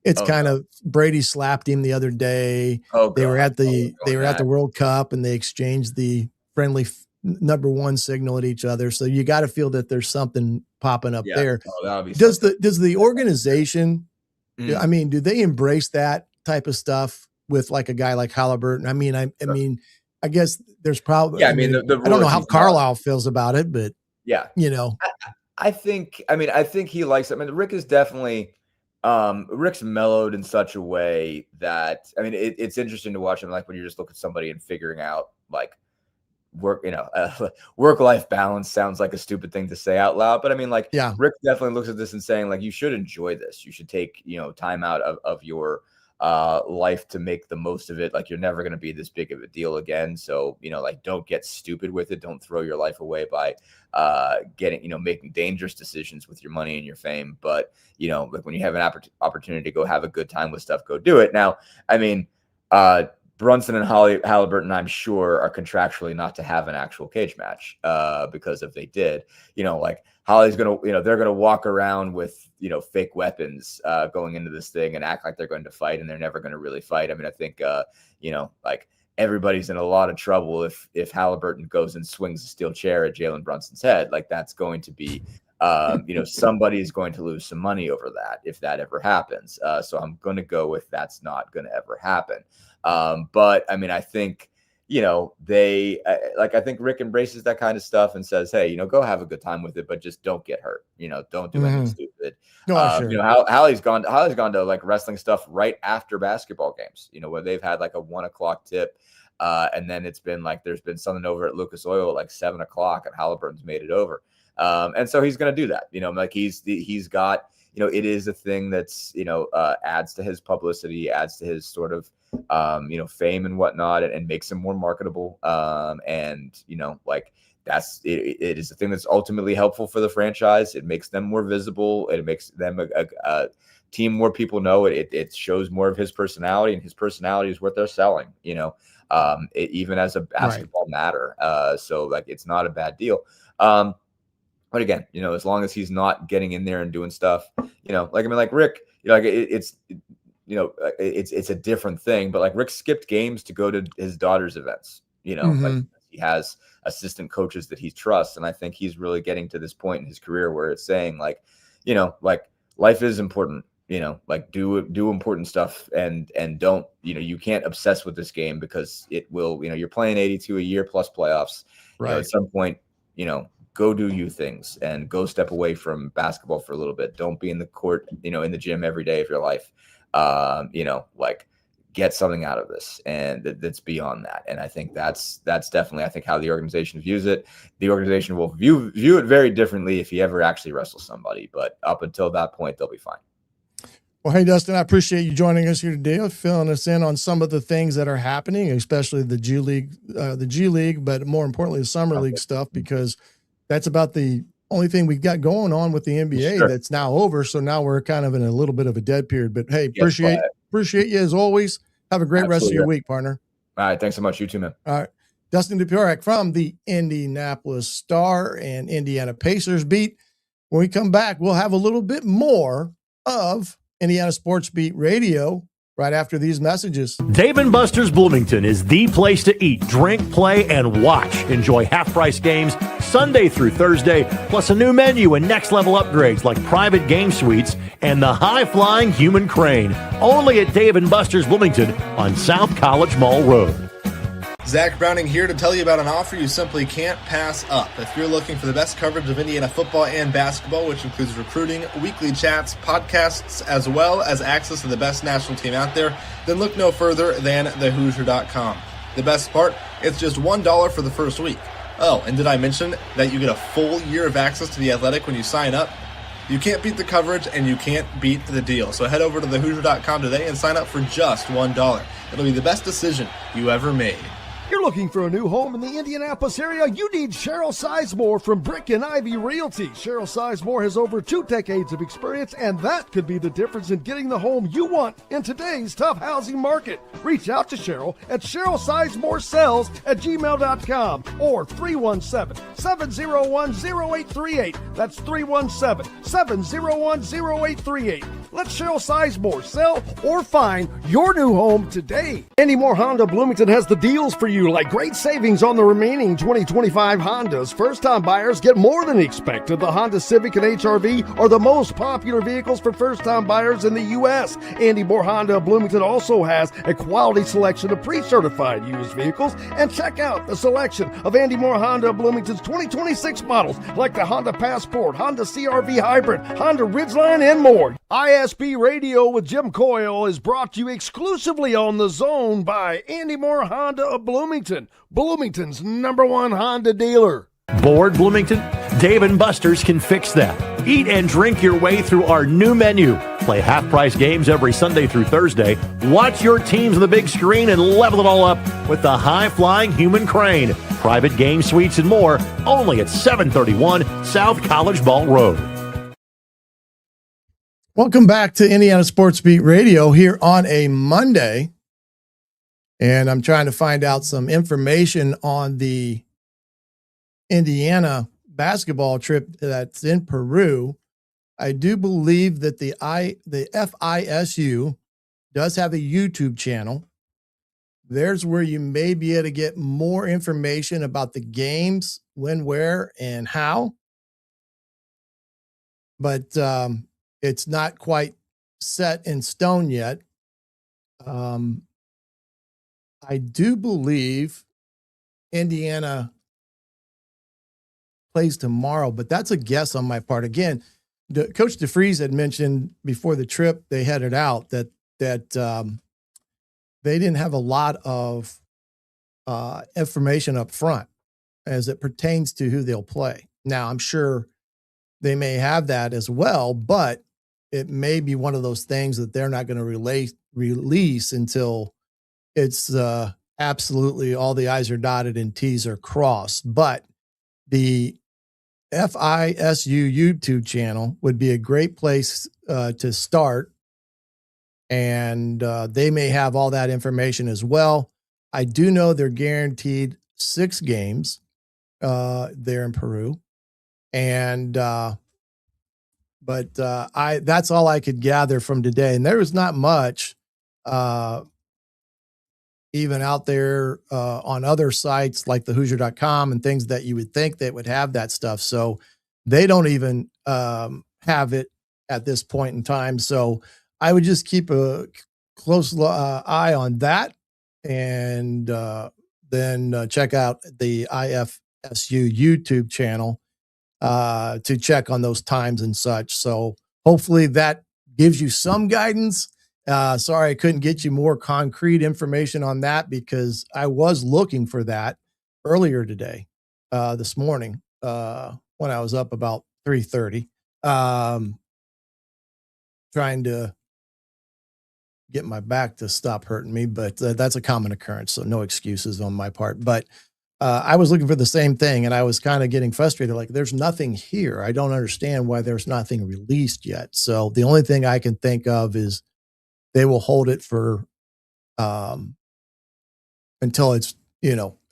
It's kind of Brady slapped him the other day. They were at the World Cup and they exchanged the friendly number one signal at each other. So you got to feel that there's something popping up there. Does the organization? I mean, do they embrace that type of stuff with like a guy like Haliburton? I mean, I guess there's probably. Yeah, I mean, I don't know how Carlisle feels about it, but yeah, I think he likes it. I mean, Rick is definitely. Rick's mellowed in such a way that, I mean, it's interesting to watch him, like when you just look at somebody and figuring out like work-life balance sounds like a stupid thing to say out loud. But I mean, like, Rick definitely looks at this and saying like, you should enjoy this. You should take, time out of your life to make the most of it. Like, you're never going to be this big of a deal again. So, like, don't get stupid with it. Don't throw your life away by making dangerous decisions with your money and your fame. But, like when you have an opportunity to go have a good time with stuff, go do it. Now, I mean, Brunson and Haliburton, I'm sure, are contractually not to have an actual cage match because if they did, like Holly's going to, they're going to walk around with, fake weapons going into this thing and act like they're going to fight, and they're never going to really fight. I mean, I think, like everybody's in a lot of trouble if Haliburton goes and swings a steel chair at Jalen Brunson's head. Like, that's going to be, somebody is going to lose some money over that if that ever happens. So I'm going to go with that's not going to ever happen. But I mean, I think, I think Rick embraces that kind of stuff and says, hey, go have a good time with it, but just don't get hurt. Don't do anything stupid. Sure. Hallie's gone to like wrestling stuff right after basketball games, where they've had like a 1:00 tip. And then it's been like, there's been something over at Lucas Oil at like 7:00 and Haliburton's made it over. And so he's going to do that, like he's got, it is a thing that's, adds to his publicity, adds to his sort of, fame and whatnot, and makes him more marketable. And, like that's, it is a thing that's ultimately helpful for the franchise. It makes them more visible. It makes them a team more people know. It shows more of his personality, and his personality is what they're selling, even as a basketball matter. So like, it's not a bad deal. But again, as long as he's not getting in there and doing stuff, like Rick, it's a different thing, but like Rick skipped games to go to his daughter's events, like he has assistant coaches that he trusts. And I think he's really getting to this point in his career where it's saying like, like life is important, like do important stuff and don't, you can't obsess with this game because it will, you're playing 82 a year plus playoffs, right? At some point, go do you things and go step away from basketball for a little bit. Don't be in the court, in the gym every day of your life. Like get something out of this, and that's beyond that. And I think that's definitely, I think, how the organization views it. The organization will view it very differently if he ever actually wrestles somebody, but up until that point, they'll be fine. Well, hey, Dustin, I appreciate you joining us here today, filling us in on some of the things that are happening, especially the G League, but more importantly, the Summer League stuff, because that's about the only thing we've got going on with the NBA that's now over. So now we're kind of in a little bit of a dead period. But hey, appreciate you as always. Have a great rest of your week, partner. All right, thanks so much. You too, man. All right, Dustin Dopirak from the Indianapolis Star and Indiana Pacers beat. When we come back, we'll have a little bit more of Indiana Sports Beat Radio right after these messages. Dave & Buster's Bloomington is the place to eat, drink, play, and watch. Enjoy half-price games Sunday through Thursday, plus a new menu and next-level upgrades like private game suites and the high-flying human crane. Only at Dave & Buster's Bloomington on South College Mall Road. Zach Browning here to tell you about an offer you simply can't pass up. If you're looking for the best coverage of Indiana football and basketball, which includes recruiting, weekly chats, podcasts, as well as access to the best national team out there, then look no further than thehoosier.com. The best part, it's just $1 for the first week. Oh, and did I mention that you get a full year of access to The Athletic when you sign up? You can't beat the coverage and you can't beat the deal. So head over to thehoosier.com today and sign up for just $1. It'll be the best decision you ever made. You're looking for a new home in the Indianapolis area? You need Cheryl Sizemore from Brick and Ivy Realty. Cheryl Sizemore has over 2 decades of experience, and that could be the difference in getting the home you want in today's tough housing market. Reach out to Cheryl at CherylSizemore@gmail.com or 317-701-0838. That's 317-701-0838. Let Cheryl Sizemore sell or find your new home today. Andy Moore Honda Bloomington has the deals for you, like great savings on the remaining 2025 Hondas. First-time buyers get more than expected. The Honda Civic and HR-V are the most popular vehicles for first-time buyers in the U.S. Andy Moore Honda Bloomington also has a quality selection of pre-certified used vehicles. And check out the selection of Andy Moore Honda Bloomington's 2026 models, like the Honda Passport, Honda CR-V Hybrid, Honda Ridgeline, and more. ISB Radio with Jim Coyle is brought to you exclusively on The Zone by Andy Moore Honda of Bloomington, Bloomington's #1 Honda dealer. Bored, Bloomington? Dave & Buster's can fix that. Eat and drink your way through our new menu. Play half-price games every Sunday through Thursday. Watch your teams on the big screen and level it all up with the high-flying human crane. Private game suites and more, only at 731 South College Mall Road. Welcome back to Indiana Sports Beat Radio here on a Monday. And I'm trying to find out some information on the Indiana basketball trip that's in Peru. I do believe that the FISU does have a YouTube channel. There's where you may be able to get more information about the games, when, where, and how. But it's not quite set in stone yet. I do believe Indiana plays tomorrow, but that's a guess on my part. Again, Coach DeFries had mentioned before the trip they headed out that they didn't have a lot of information up front as it pertains to who they'll play. Now, I'm sure they may have that as well, but it may be one of those things that they're not going to release until it's absolutely all the I's are dotted and T's are crossed. But the FISU YouTube channel would be a great place to start. And they may have all that information as well. I do know they're guaranteed 6 games there in Peru. And that's all I could gather from today. And there was not much even out there on other sites like the Hoosier.com and things that you would think that would have that stuff. So they don't even have it at this point in time. So I would just keep a close eye on that and then check out the IFSU YouTube channel to check on those times and such. So hopefully that gives you some guidance Sorry, I couldn't get you more concrete information on that because I was looking for that earlier today, this morning, when I was up about 3:30, trying to get my back to stop hurting me, but that's a common occurrence, so no excuses on my part. But I was looking for the same thing, and I was kind of getting frustrated. Like, there's nothing here. I don't understand why there's nothing released yet. So the only thing I can think of is they will hold it for until it's,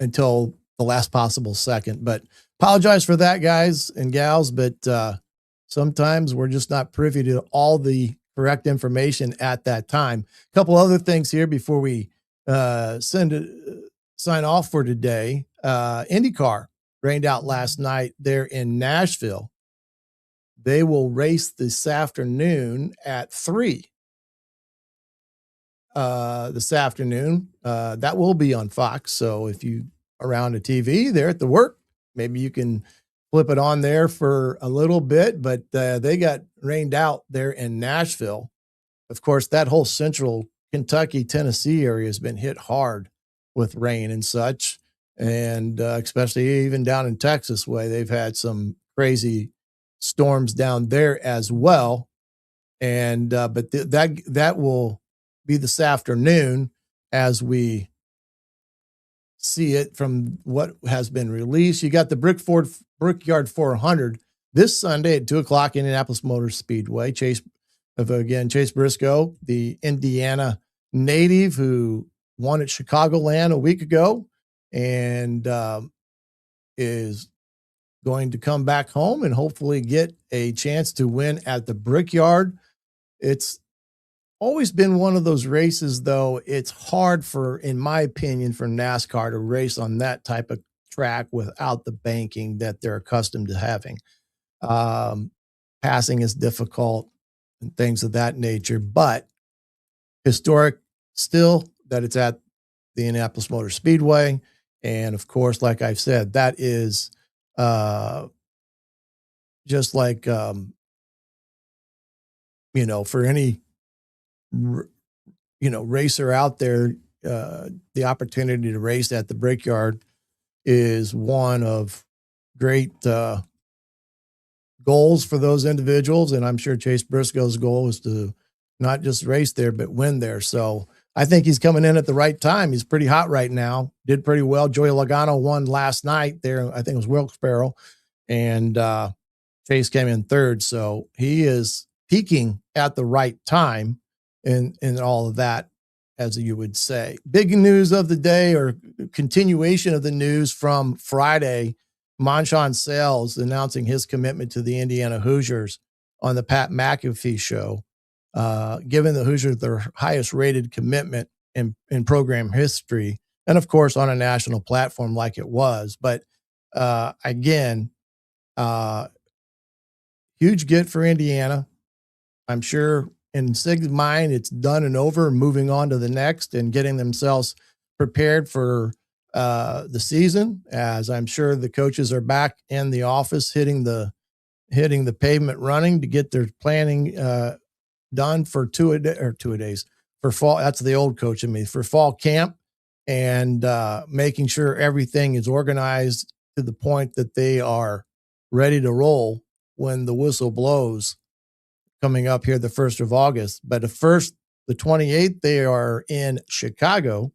until the last possible second. But apologize for that, guys and gals. But sometimes we're just not privy to all the correct information at that time. A couple other things here before we sign off for today. IndyCar rained out last night there in Nashville. They will race this afternoon at 3. This afternoon, that will be on Fox. So if you around a TV there at the work, maybe you can flip it on there for a little bit, but they got rained out there in Nashville. Of course, that whole central Kentucky, Tennessee area has been hit hard with rain and such. And especially even down in Texas way, they've had some crazy storms down there as well. And, but that will be this afternoon as we see it from what has been released. You got the Brickyard 400 this Sunday at 2:00, Indianapolis Motor Speedway. Chase Briscoe, the Indiana native who won at Chicagoland a week ago and is going to come back home and hopefully get a chance to win at the Brickyard. It's always been one of those races, though. It's hard in my opinion, for NASCAR to race on that type of track without the banking that they're accustomed to having. Passing is difficult and things of that nature, but historic still that it's at the Indianapolis Motor Speedway. And of course, like I've said, that is just like, for any racer out there, the opportunity to race at the Brickyard is one of great goals for those individuals. And I'm sure Chase Briscoe's goal is to not just race there, but win there. So I think he's coming in at the right time. He's pretty hot right now. Did pretty well. Joey Logano won last night there. I think it was Wilkes-Barre, and Chase came in third. So he is peaking at the right time in all of that, as you would say. Big news of the day, or continuation of the news from Friday, Monshun Sales announcing his commitment to the Indiana Hoosiers on the Pat McAfee show, giving the Hoosiers their highest rated commitment in program history. And of course, on a national platform like it was. But again, huge get for Indiana. I'm sure in Sig's mind, it's done and over, moving on to the next and getting themselves prepared for the season, as I'm sure the coaches are back in the office hitting the pavement running to get their planning done for 2 days for fall. That's the old coach in me, for fall camp, and making sure everything is organized to the point that they are ready to roll when the whistle blows coming up here the 1st of August. But the 28th, they are in Chicago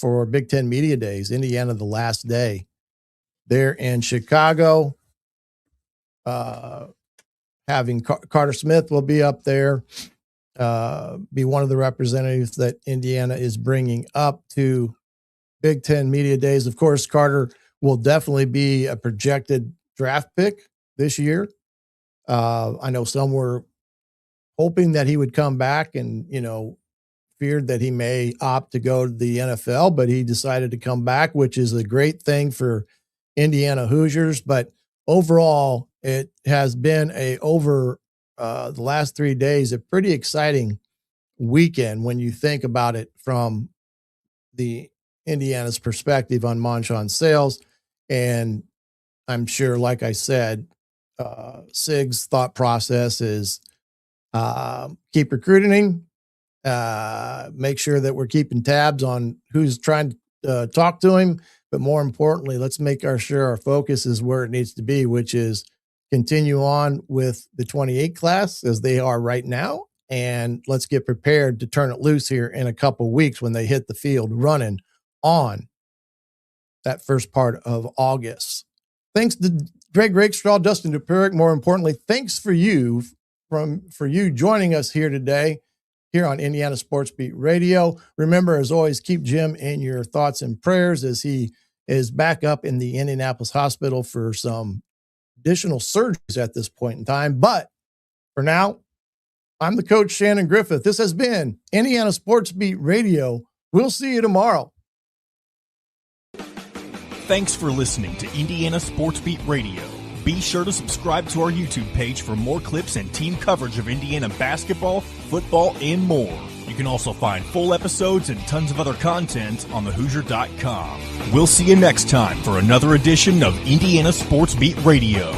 for Big Ten Media Days. Indiana, the last day. They're in Chicago. Having Carter Smith will be up there, be one of the representatives that Indiana is bringing up to Big Ten Media Days. Of course, Carter will definitely be a projected draft pick this year. I know some were hoping that he would come back and, feared that he may opt to go to the NFL, but he decided to come back, which is a great thing for Indiana Hoosiers. But overall, it has been over the last 3 days, a pretty exciting weekend when you think about it from the Indiana's perspective on Monshun Sales. And I'm sure, like I said, Sig's thought process is keep recruiting, Make sure that we're keeping tabs on who's trying to talk to him. But more importantly, let's make sure our focus is where it needs to be, which is continue on with the 28 class as they are right now. And let's get prepared to turn it loose here in a couple weeks when they hit the field running on that first part of August. Thanks to Greg Rakestraw, Dustin Dopirak. More importantly, thanks for you joining us here today here on Indiana Sports Beat Radio. Remember, as always, keep Jim in your thoughts and prayers as he is back up in the Indianapolis hospital for some additional surgeries at this point in time. But for now, I'm the coach, Shannon Griffith. This has been Indiana Sports Beat Radio. We'll see you tomorrow. Thanks for listening to Indiana Sports Beat Radio. Be sure to subscribe to our YouTube page for more clips and team coverage of Indiana basketball, football, and more. You can also find full episodes and tons of other content on thehoosier.com. We'll see you next time for another edition of Indiana Sports Beat Radio.